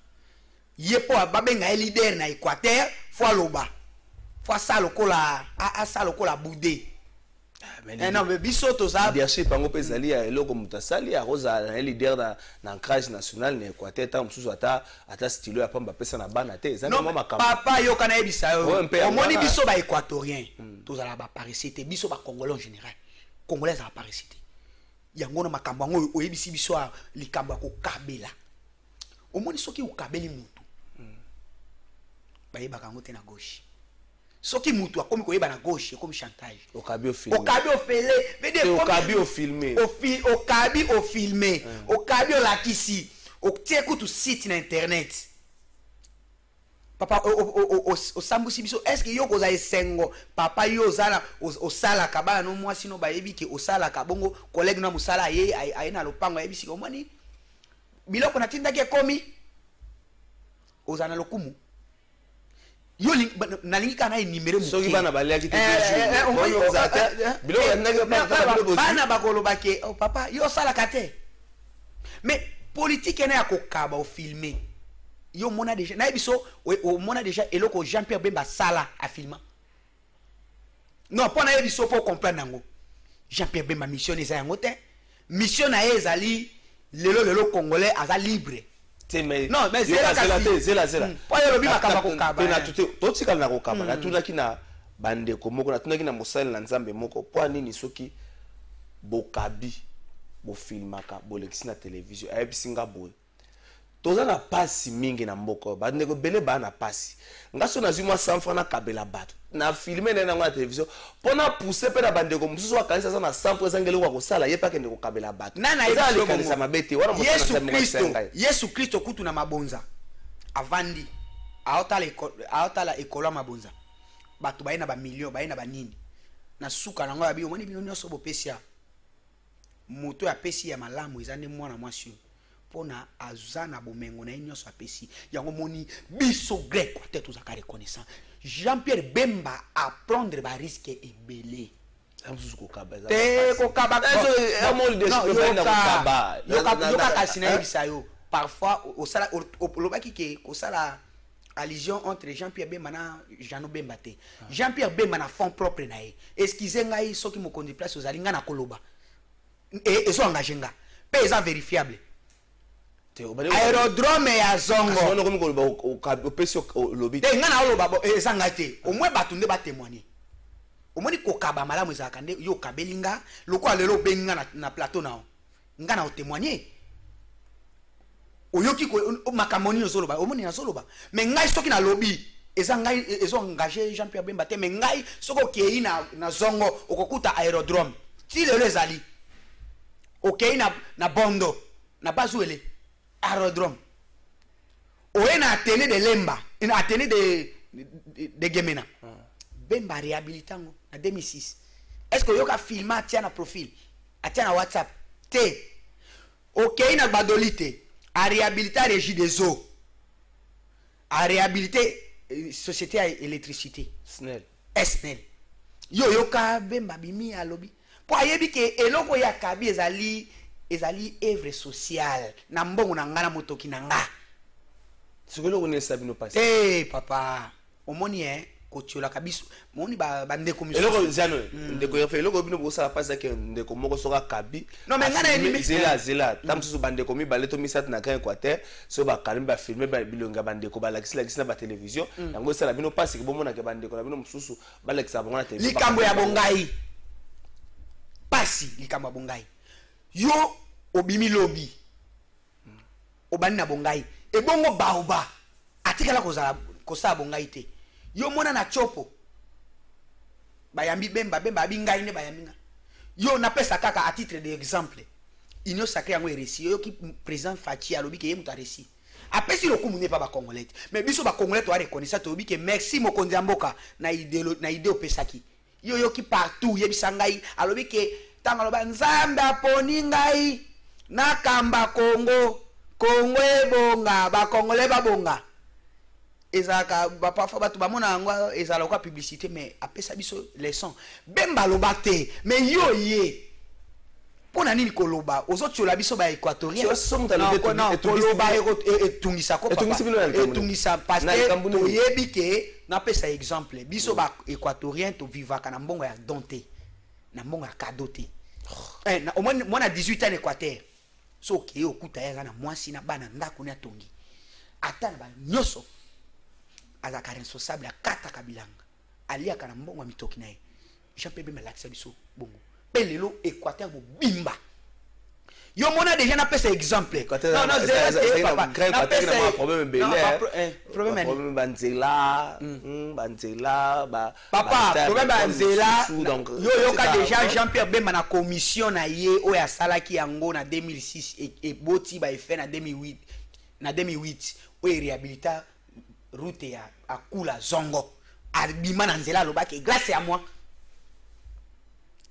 yepo babenga leader na Équateur fois loba fois ça lokola ça lokola boudé non mais biso to ça leadership pango pezali ya eloko mutasali ya rosa na leader na ancrage national na Équateur ta mususu ata stilo ya pamba pesa na bana te ezana mama kama papa yo kana ebisa yo omoni biso ba équatorien tozala ba parisite biso ba congolais en général congolais za parisite yango na makambo ngo oyebisi biso likambo ya kokabela omoni soki ukabeli mutu bayeba kango te na gauche soki mutu akomi koyeba na gauche comme chantage okabi au filmer okabi au lakisi otie kutu site na internet papa o sambusi biso est-ce que yo koza esengo papa yo zala osala kabana no mwasi no bayebi ke osala kabongo collègue na musala aye na lopango yebi siko omoni biloko na tinda ke komi ozana lokumu yo nalingi kana numéro soki bana baliaki te bana bakoloba ke oh papa yo sala kate mais politique na ya kokaba o filmer yo mona déjà na biso o mona déjà eloko Jean-Pierre Bemba sala a filma non pona ye biso pour comprendre nango Jean-Pierre Bemba mission eza yango te mission na ezali lelo congolais aza libre non mais c'est la pas yo lobi makamba kokaba na totika na kokaba na tunaki na bandeko moko na tunaki na mosali na nzambe moko po nini soki bokabi bo filmaka bolekisi na télévision ayebisinga boye toza na pasi mingi na mboko bandeko bele ba na pasi ngaso na zimwa 100 francs na kabela bato na filmer na ngwa télévision pona pousser pe na bandeko mususu wa kanisa sana 100 francs ngeli kwa kosala ye pa kende ko kabela bato nana ezali kanisa mabete wana Yesu Kristo kutu na mabonza avandi aotala ekolo mabonza bato baye na ba million baye na ba nini na suka na ngoya biyo moni bino nyonso bopesia moto ya pesi ya malamu ezande mwana mwasi pona azana bomengo na nyonso apesi yango moni biso grec te tozaka reconnaissant Jean-Pierre Bemba a prendre ba risque ebele amsusu kokaba te kokaba yo kasi na ebisa yo parfois au lobaki ke ko sala allusion entre Jean-Pierre Bemba na Jeannot Bemba te. Jean-Pierre Bemba na fond propre na ye. Excusez ngai soki mo kondi place ozali nga na koloba. Et so engagé nga. Pe eza vérifiable. Aérodrome ya Zongo. On komi koloba o pesi o lobi. Te nga na oloba eza nga te. Au moins batunde ba témoigner. Au moins ko kaba malamu ezaka nde yo kabelinga loko alelo benga na plateau na nga na o témoigner. Oyoki ko makamoni ozoloba omoni na zoloba mais ngai soki na lobby eza ngai ezo engagé Jean-Pierre Bemba te mais ngai soko kei na Zongo okokuta aérodrome ti lelo ezali okei na Bondo na Bazuele aérodrome oye na Atene de Lemba na Atene de Gemena Bemba réhabilitango na 2006 est-ce que yoka filma tia na profil atia na WhatsApp te okei na Badolite à réhabiliter la régie des eaux, à réhabiliter société à électricité. Snell. Snell. Yo ka Bemba bimi à lobby. Pour ayebi ke eloko ya kabi ezali œuvre sociale. Na mbongo na ngana motoki na nga. Sokolo ko ne sabino passe. Eh papa, omoni kotiola kabiso. Moni ba ndeko miso. Eloko zano ndeko ya fe eloko bino bo sala passe ke ndeko moko soka kabi. Non mais ngana eni zela tam so bandeko mi baleto mi sat na kan Équateur so ba kalimba filmer ba bilonga bandeko ba lakisi na ba télévision yango sala bino passe ke bomona ke bandeko na bino mususu ba lakisa bonga na télévision. Likambo ya bongai. Pasi likambo ya bongai. Yo obimi lobby. Obani na bongai. E bongo baoba. Atikala kozala bongai te. Yo mona na chopo bayambi Bemba abingai ne bayambinga yo na pesa kaka à titre d'exemple Union sacrée yango eresi yo ki président Fachi alobi ke yemuta resi apesi lokumu ne pa ba congolais mais biso ba congolais to a reconnaître to bi ke merci mokonzi ya mboka na idée opesaki yo ki partout yebisa ngai alobi ke tanga loba nzambe aponi ngai na kamba Congo ebonga ba congolais babonga ezaka parfois batu bamona ngo ezala kwa publicité mais apesa biso leçon Bemba lobate mais yo ye pona nini koloba ozotiola biso ba équatorien non koloba etungisa ko etungisa parce que to yebi ke na pesa exemple biso ba équatorien to vivaka na mbongo ya donté na mbongo ya kadoté na au moins moi na 18 ans Équateur so ke okuta ya na mwasi na bana ndako na tongi atana ba nyoso azaka responsable akata kabilanga aliaka na mbongo mitoki naye Jean-Pierre Bemba lakisa biso bongo pe lelo Équateur bo bimba yo mona déjà na pesa exemple non papa problème banzela ba papa problème banzela yo ka déjà Jean-Pierre Bemba na commission na ye o ya salaki yango na 2006 et boti ba fait na 2008 o réhabilita route ya akula Zongo abima na nzela lobaki grâce à moi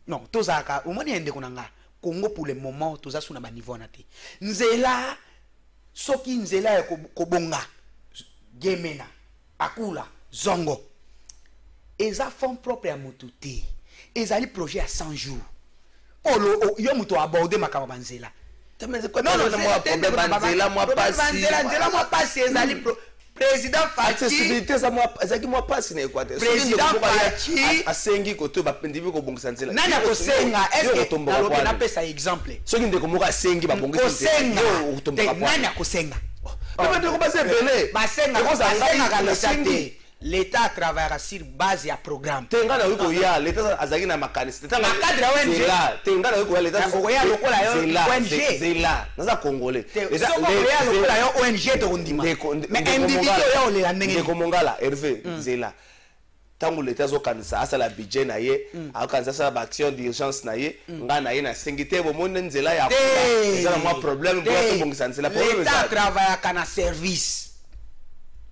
non tozaka omoni ende konanga Congo pour le moment toza suna ba niveau na te nzela soki nzela ya kobonga Gemena akula Zongo eza fond propre ya mutu te ezali projet à 100 jours polo yo mutu aborder makamba banzela non moi passi ezali président Fachi ça moi passe na Équateur président Fachi asengi koto ba pendibi ko bongisa nzela nana ko senga est-ce que na pesa exemple soki ndeko moko asengi ba bongisa nzela nana ko senga mais ndeko ba sebele ba senga ka l'État travaillera sur base ya programme tenga na uko ya l'État azaki na makanisi tenga cadre ONG tenga na uko ya l'État ko ya lokola yo ONG zela naza congolais eza ya lokola yo ONG to ndima mais individu yo le landenge ndeko mongala Hervé zela tango l'État zo kanisa asala budget na ye akanisa sa ba action d'urgence na ye nga na ye na sengité bo monde nzela ya eza mo problème bo to bongisa nzela l'État travaille kana service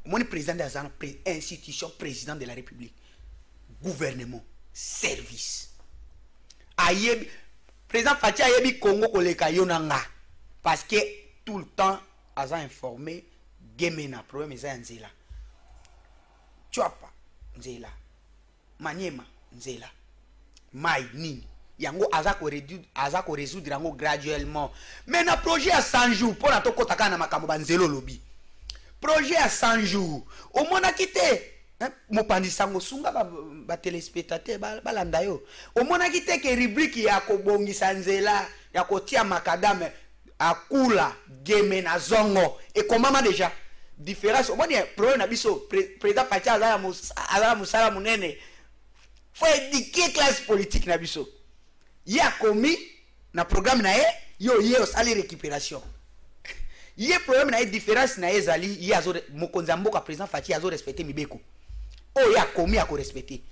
mon président de la institution, président de la République, gouvernement, service. Ayebi, président Fachi Ayebi Congo koleka yonanga parce que tout le temps, aza informé, Gemena, problème eza nzela. Chouapa, nzela. Maniema, nzela. Mai, nini. yango aza ko résoudre yango graduellement. Mais na projet à 100 jours pour na to kotaka na makambo banzelo lobi. Projet à 100 jours. Au mona kité mopandisango sunga ba téléspectateur balanda yo. Au mona kité ke rubrique ya ko bongisa nzela ya ko tia makadame akula game na zongo et comment déjà différence au mona problème na biso président Fachi azala musala munene. Faut éduquer classe politique na biso. Il a commis na programme na yo sali récupération. Il y a problème na différence na ezali il azo mokonzambo ka président Fachi azo respecter mibeko. Oh il a commis à ko respecter.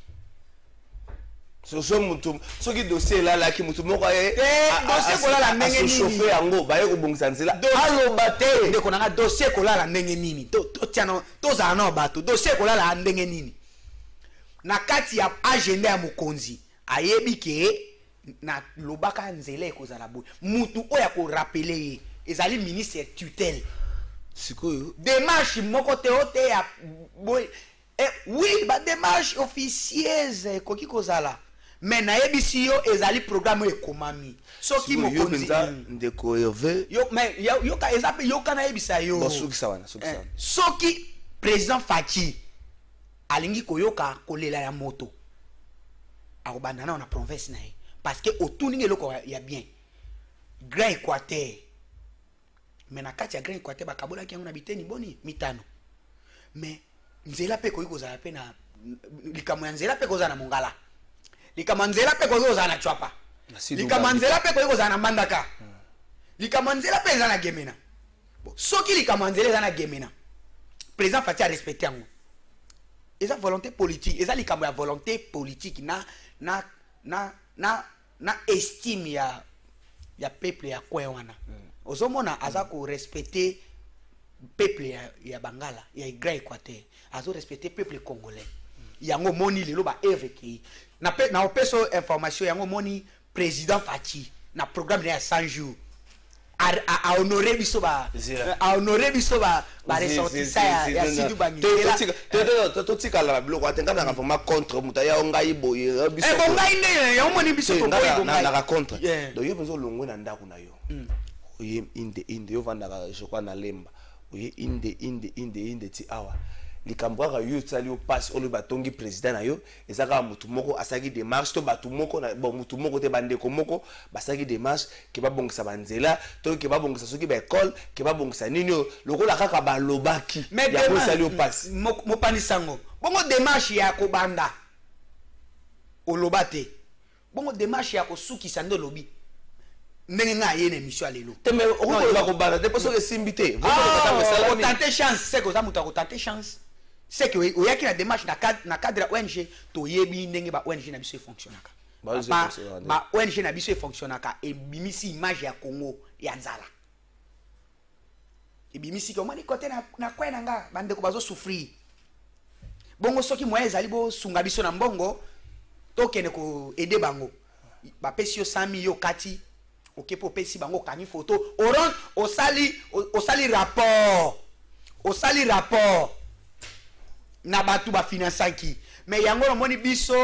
So mutum so ki dossier là ki mutum moko dossier ko la ndenge nini chauffeur yango ba yeko bongisa nzela alo bate ndeko na dossier ko la ndenge nini to tiano to za na bato dossier ko la ndenge nini na kati ya agenda ya mokonzi ayebi ke na lobaka nzela ekozala boy mutu oya ko rappeler ezali ministre tutelle sikoyo démarche moko te ote ya boy oui ba démarche officieuse koki kozala mais na yebisi yo ezali programme ekomami soki mokonzi ndeko Hervé yo mais yo ka ezape yo kana yebisa yo soki sawana soki président Fachi alingi koyoka kolela ya moto akobanda na province na ye parce que otuninge loko ya bien Grand Équateur mais na kati ya Grand Équateur bakabola ki yango na biteni boni mitano mais nzela pe koyi kozala pe na likamo ya nzela pe kozala na Mongala likamo nzela pe kozala na Chwapa likamo nzela pe koyi kozala na Mbandaka likamo nzela pe eza na Gemena soki likamo nzela eza na Gemena président Fachi a respecté yango eza volonté politique eza likamo ya volonté politique na estime ya peuple ya kwewana ozomona aza ko respecter peuple ya Bangala ya Grand Équateur azo respecter peuple congolais yango moni lelo ba eveki na opeso information yango moni président Fachi na programme ya 100 jours a honorer biso ba ressortissant ya Sidu Bangila to tikala biloko atenga na vraiment contre mutaya ongai boye biso bongai ne ya moni biso to boye bongai na contre donc yo penzo longwe na ndako na yo oye inde yo vanda je crois na lemba oye inde ti awa likambo ka yo tsali o passe olo batongi président na yo ezaka mutu moko asaki démarche to batu moko na bon mutu moko te bandeko moko basaki démarche ke babongisa banzela to ke babongisa soki ba école ke babongisa nini lokola kaka balobaki ya ko sali o passe mopanisango bongo démarche ya ko banda olobate bongo démarche ya ko sukisa ndo lobi ndenge nga yene mission alelo teme okoloba ko banda te poso ke simbité vous tenter chance c'est que ça muta ko tenter chance c'est que oyaki na démarche na cadre ONG to yebi ndenge ba ONG na biso fonctionnaka ba ONG na biso fonctionnaka e bimisi image ya Congo ya nzala e bimisi ko mani côté na kwena nga bande ko bazo souffrir bongo soki moye ezali bo sunga biso na mbongo to kene ko aider bango ba pesi yo 100 000 yo kati okepo pesi bango kani photo oron osali rapport na batu ba finansaki mais yango no moni biso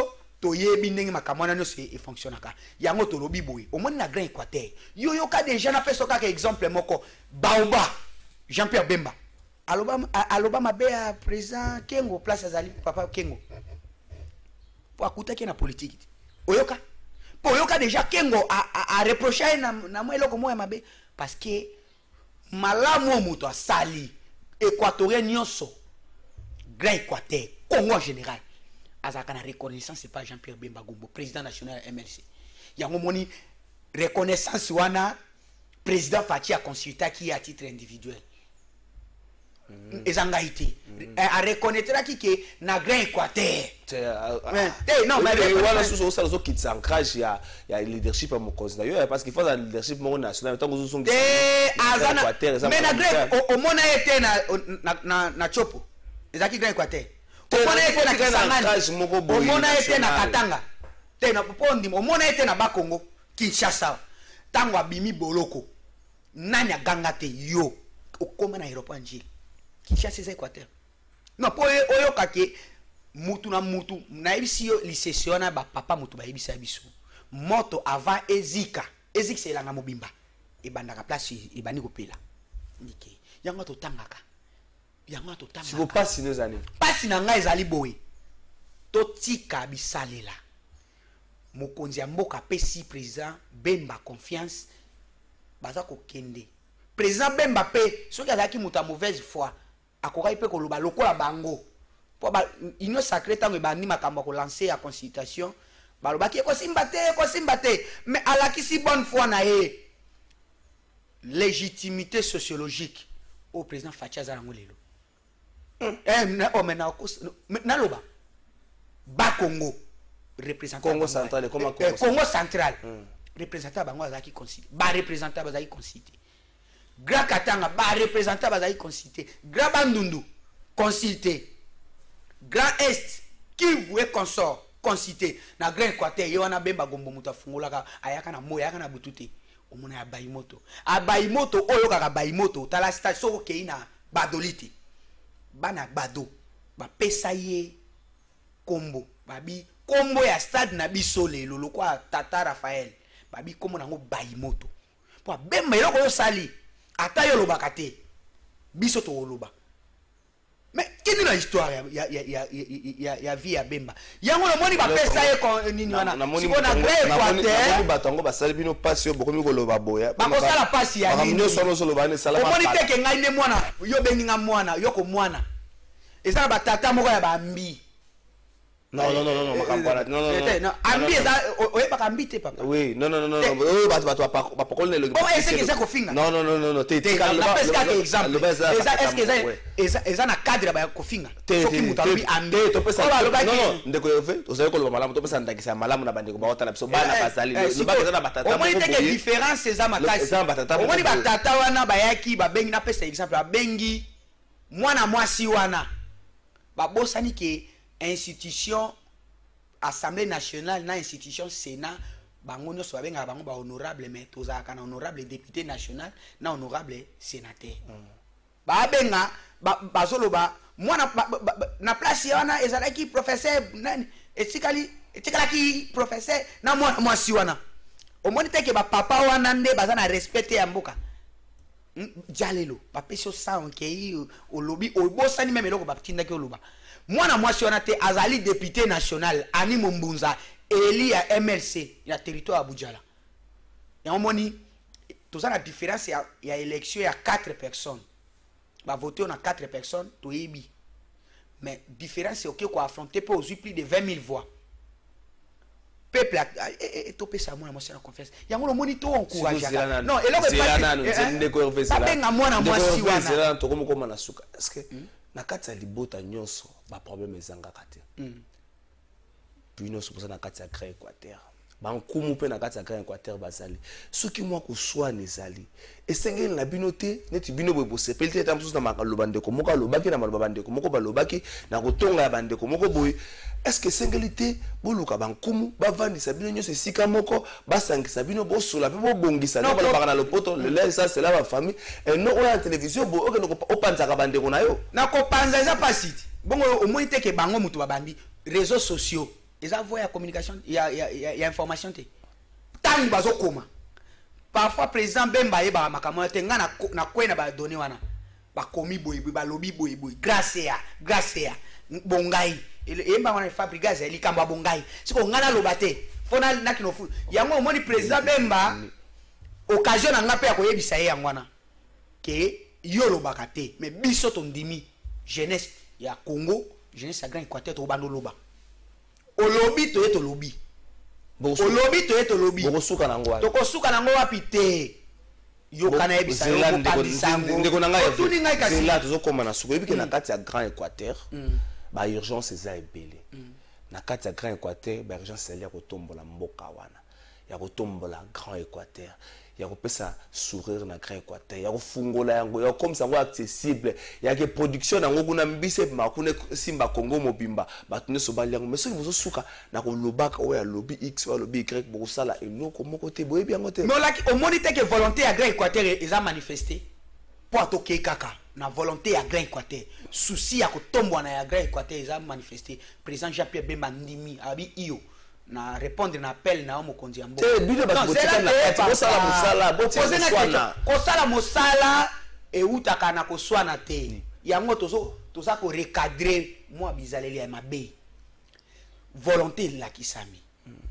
to yebi ndenge makamwana no se e fonctionnaka yango to lobi boy o moni na Grand Équateur yo ka déjà na peso ka exemple moko Baoba Jean-Pierre Bemba aloba mabe ya président Kengo place azali papa Kengo po akutaki na politique oyoka po yoka déjà Kengo a reproché na mwelo ko moya mabe parce que malamu muto asali équatorien nyonso Grand Équateur Congo en général azaka na reconnaissance c'est pas Jean-Pierre Bemba Gombo président national MLC yango moni reconnaissance wana président Fachi a consulté qui à titre individuel ezanga ité a reconnaître ki na Grand Équateur non mais wala sous ça zo kitsa ancrage ya leadership à mokonzi yo parce qu'il faut un leadership mo national tant que zo azana mais na Grand au mona été na chopo ezaki Grand Équateur omona ete na Kisangani omona ete na Katanga te na Popondi omona ete na Bakongo Kinshasa tango abimi boloko nani aganga te yo okoma na aéroport Njili Kinshasa c'est Équateur non po oyoka ke mutu na mutu na ebisi yo lisesiona ba papa mutu ba ebisa biso moto avant ezika c'est la mobimba et bandaka place et bani kopela nike yango to tangaka si vous passez nos années pasi na ngai ezali boye to tika bisalela mokonzi ya mboka pesi président Bemba confiance baza ko kende président Bemba pe soki azaki muta mauvaise foi akokai pe ko loba lokola bango po ba union sacrée tango e bandi makambo ko lancer ya consultation balobaki ko simbate mais alakisi bonne foi na ye légitimité sociologique au président Facha Zarango lelo naloba ba Congo représentant Congo central comme Congo central représentant bango azaki consulté ba représentant bazaki consulté Grand Katanga ba représentant bazaki consulté Grand Bandundu consulté Grand Est Kivu et consort consulté na Grand Équateur yo wana Bemba Gombo muta fungolaka ayaka na moya ayaka na butute omona ya bayimoto oyo kaka bayimoto tala station ke ina badolite bana bado ba pesa ye kombo babi kombo ya stade na biso lelo lokwa Tata Raphaël babi kombo nango bayimoto po Bemba eloko yo sali ata yo lobaka te biso to loba mais quelle est la histoire ya vie ya Bemba yango na moni ba pesa ye ko nini wana siko na Grand Équateur batongo basali bino passe yo bokomi ko loba boya ba ko sala passe ya nini no solo solo bane sala ba moni teke ngai ne mwana yo beninga mwana yo ko mwana eza ba tata moko ya bambi non ambi eza oye ba kambi te papa oui non bato ba pokole le est-ce que ça ko finga non te la pesca exemple eza na cadre ba ko finga soki mutambi ambi to pesa non ndeko yove ozaye ko loba malamu to pesa ndakisa malamu na bandeko ba otala biso bana basali le ba eza na batata o moni teke différence eza makasi o moni batata wana bayaki babengi na pesa exemple babengi mwana mwasi wana babosani ke institution Assemblée nationale na institution Sénat bango nyonso babenga bango ba honorable mais tozaka na honorable député national na honorable sénateur babenga bazoloba mwana na place wana ezalaki professeur nani etikali professeur na mwana mwasi wana omoni teke ba papa wana nde bazana respecter ya mboka jalelo ba peso sa onkei olobi obosani même eloko batindaki oloba mwana mwasi wana te azali député national Ani Mumbunza eli ya MLC ya territoire Abujala ya omoni toza na différence ya élection ya 4 personnes ba voter on a 4 personnes to yebi mais différence c'est OK quoi affronter pour aux plus de 20 000 voix peuple et topé ça moi na confiance yango lo moni to encourage non eloko pas ndeko revesela babenga mwana mwasi wana to komo koma na suka est-ce que na kati ya libota nyonso ba problème ezangaka te bino so na kati ya Grand Équateur bankumu pe na kati ya Grand Équateur bazali soki mwa ko swana ezali esengeli na bino te neti bino boye bosepeli te tamsusu na makaloba ndeko moko alobaki na maloba bandeko moko balobaki na kotonga ya bandeko moko boye est-ce que esengeli te boluka bankumu bavandisa bino nyonso esika moko basangisa bino bosola pe bobongisa na balobaka na lopoto lelo ça c'est là ba famille et non on a télévision bo okende opanzaka bandeko na yo na kopanza eza pasiti bongo omoni te ke bango mutu babandi réseaux sociaux eza voie ya communication ya information te tangi bazokoma parfois président Bemba ye ba makamwa te nga na kwena ba donné wana bakomi boye balobi boye grâce ya bongai emba wana fabrica za likambo bongai siko ngana lobate fona nakinofu yango omoni président Bemba occasion na ngape ya koyebisa ye yangwana ke yo lobaka te mais biso to ndimi jeunesse ya Congo jeunesse ya Grand Équateur to bando loba olobi to yeto lobi olobi to yeto lobi bokosuka nango wapi tokosuka nango wapi te yo kana yebisa yo kopadisango ndeko nanga ya tuni ngai kasi là tozokoma na suko yebike na kati ya Grand Équateur ba urgence eza ebele na kati ya Grand Équateur ba urgence ya kotombola mboka wana ya kotombola Grand Équateur ya kopesa sourire na Grand Équateur ya kofungola yango ya comme ça ngo accessible ya ke production nango kuna mbise makune simba Congo mobimba batune so bali yango mais soki bozo suka na ko lobaka oya lobby X ou lobby Y bo sala eloko moko te boyebi yango te mais laki o moni te ke volonté ya Grand Équateur eza manifester po atoke kaka na volonté ya Grand Équateur souci ya kotombwa na ya Grand Équateur eza manifester président Jean-Pierre Bemba ndimi abi iyo na répondre na appel na mokonzi ya mboka. Bino ba kotika na kati kosala mosala, botsana. Kosala mosala eutaka na koswana te. Yango toza ko recadrer moi bizaleli ya mabe. Volonté la kisami.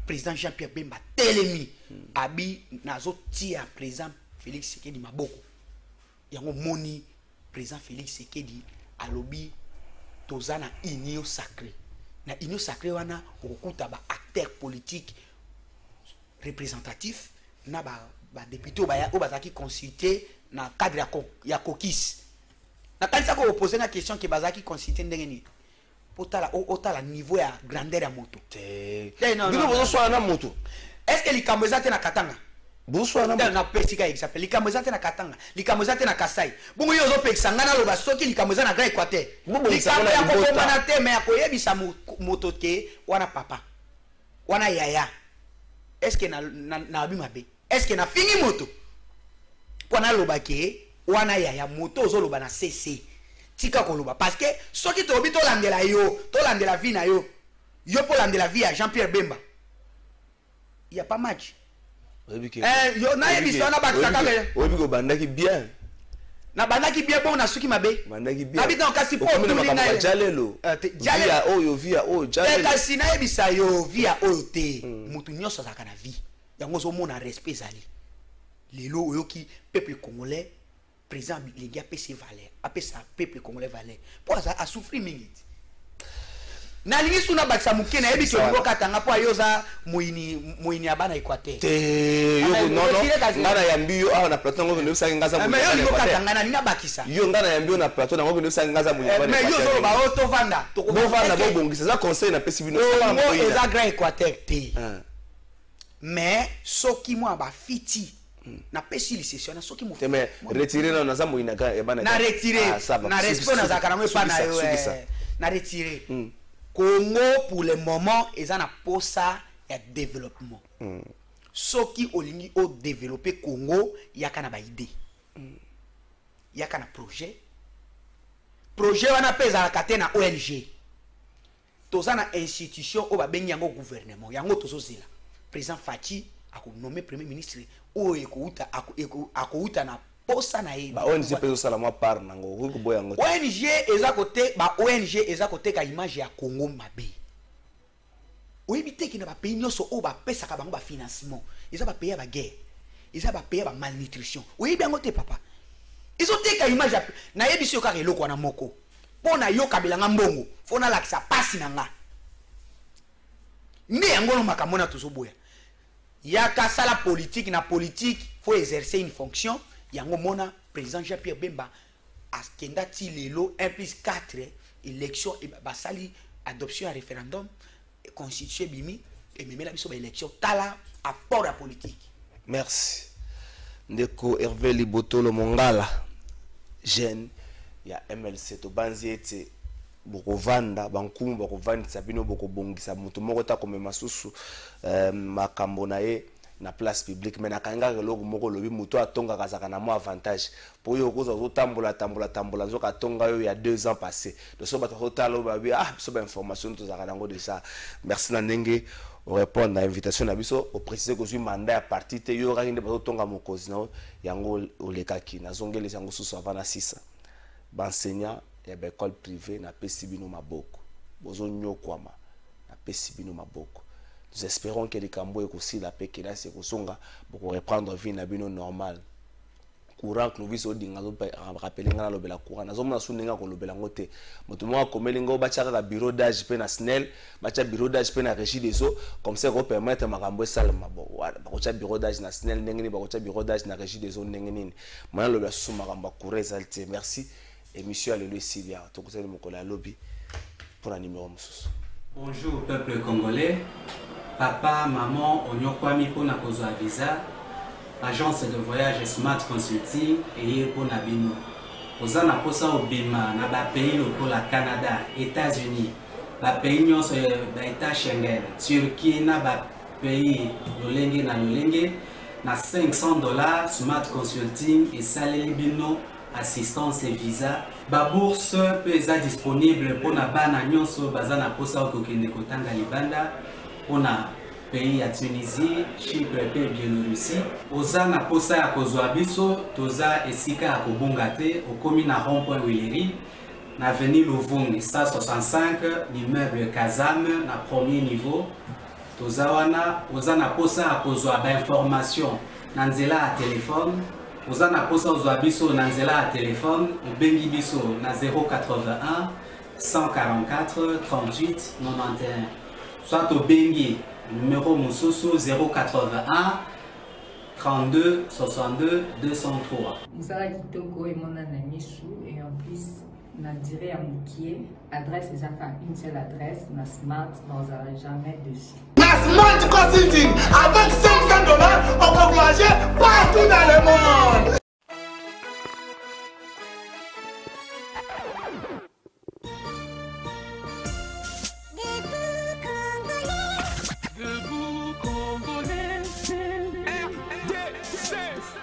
Président Jean-Pierre Bemba telemi abi nazo tia président Félix Sekedi maboko. Yango moni président Félix Sekedi alobi tozana union sacrée. Na union sacrée wana okuta ba acteur politique représentatif na ba député o bazaki consulter na cadre ya kokis. Na kanisa ko poser na question que bazaki consulter ndenge ni otala niveau ya grandeur ya moto. Bino bozo swa na moto. Est-ce que likambo ezate na Katanga? Bozo na moto. Na pesika exemple. Likambo ezate na Katanga. Likambo ezate na Kasai. Bongo yo zo pekisa ngana loba soki likambo ezate na Grand Équateur. Likambo ya kokoma na te mais akoyebisa moto te wana papa. Wana yaya. Est-ce que na abimabe? Est-ce que na fingi moto? Wana loba ke wana yaya moto zo loba na CC. Tika koloba parce que soki tobi to landela yo, to landela vie na yo. Yo pour landela vie à Jean-Pierre Bemba. Il y a pas match. Yo na yebisa na bakaka le. Obi ko bandaki bien. Na bandaki bien bon na suki mabe. Bandaki bien. Na bita kasi po tuli na jalelo. Via oyo via oyo jalelo. Kasi na yebisa yo via oyo te. Mutu nyoso za kana vie. Yango zo mona respect zali. Lelo oyo ki peuple congolais président Lingia PC valeur, appelle ça peuple congolais valeur. Pour ça a souffrir mingi. Na lingi suna bakisa mukena ebi to ngoka tanga po ayoza muini abana Équateur. Te yo non ngana yambi yo na plateau ngo ne usangi ngaza muini. Mais yo ngoka tanga na ninga bakisa. Yo ngana yambi na plateau ngo ne usangi ngaza muini. Mais yo zo ba auto vanda. To vanda bo bongisa za conseil na pesi bino. Ngo eza Grand Équateur te. Mais soki mo ba fiti na pesi licence na soki mo mais retirer na zamu inaka ebana na retirer na respect na zakana mo pa na yo na retirer Congo pour le moment eza na posa ya développement soki olingi o développer Congo yaka na ba idée yaka na projet wana pesa la katena ONG toza na institution o ba bengi yango gouvernement yango tozozela président Fachi ako nommé premier ministre o ekouta na posa na ye ba ONG peso sala moi par nango ko boya ngo ONG eza côté ba ONG eza côté ka image ya Congo mabe oyebite ki na ba pays nyoso o ba pesa ka bango ba financement eza ba pays ya ba guerre eza ba pays ya ba malnutrition oyebi yango te papa izo te ka image na yebi sio ka eloko na moko pona yo kabela nga mbongo fona lakisa pasi na nga nde yango no makamona tozoboya yaka sala politique na politique faut exercer une fonction yango mona président Jean-Pierre Bemba askenda ti lelo 1+4 élection et basali adoption à référendum constitution bimi et memela biso ba élection tala apport à politique. Merci ndeko Hervé Libotolo Mongala jeune ya MLC to banzi ete bokovanda bankumu bokovandisa bino bokobongisa mutu moko ta komema susu makambo na ye na place publique mais nakanga eloko moko lobi mutu atonga kazaka na mo avantage po yo koza tambola nzoka tonga yo ya 2 ans passé de so bato talo babi so ba information to zaka nango de ça merci na ndenge o répondre à invitation na biso o préciser que zui mandat ya parti te yo rakinde bato tonga mokozi na yango olekaki na zongeli sango susu avant na 6 ba enseignant ya ba école privée na pesi bino maboko bozo nyokwama na pesi bino maboko. Nous espérons que les Camboués aussi la paix qui là c'est kosonga pour reprendre vie na bino normal. Courant que nous visons dinga rappeler ngana lobela courant na zomona suninga ko lobela ngote moto mo akomelinga bachaka ka bureau d'âge pe na SNEL bacha bureau d'âge pe na régie des eaux comme ça ko permettre makambo salama bo bakocha bureau d'âge na SNEL ndengeni bakocha bureau d'âge na régie des eaux ndengeni mana lobela susu makambo courant exalté. Merci émission Alléluia Sylvia to kozali mokola lobby pour un numéro mususu. Bonjour peuple congolais. Papa, maman, onyokwami pour na kozwa visa. Agence de voyage Smart Consulting et pour Nabino. Oza na posa obima na ba pays pour la Canada, États-Unis, ba pays nyonso ba État Schengen, Turquie na ba pays lolenge na $500 Smart Consulting et saleli bino assistance et visa. Ba bourse peut être disponible pour na bana nyonso baza na posa okokende kotanga libanda. On a pays ya Tunisie, Chypre et Biélorussie. Oza na posa ya kozwa biso, toza esika ya kobonga te, okomi na rond-point Willery, na avenue Louvungi 165, l'immeuble Kazam, na premier niveau. Toza wana, oza na posa ya kozwa ba information na nzela ya téléphone. Oza na posa ozwa biso na nzela ya téléphone, obengi biso na 081 144 38 91. Soit obengi numéro Moussousou 081 32 62 203. Msala kitoko emona na mishu et en plus na dire à Moukié, adresse les affaires une seule adresse, na smart, vous n'aurez jamais dessus. Na Smart Consulting, avec $500, on peut voyager partout dans le monde.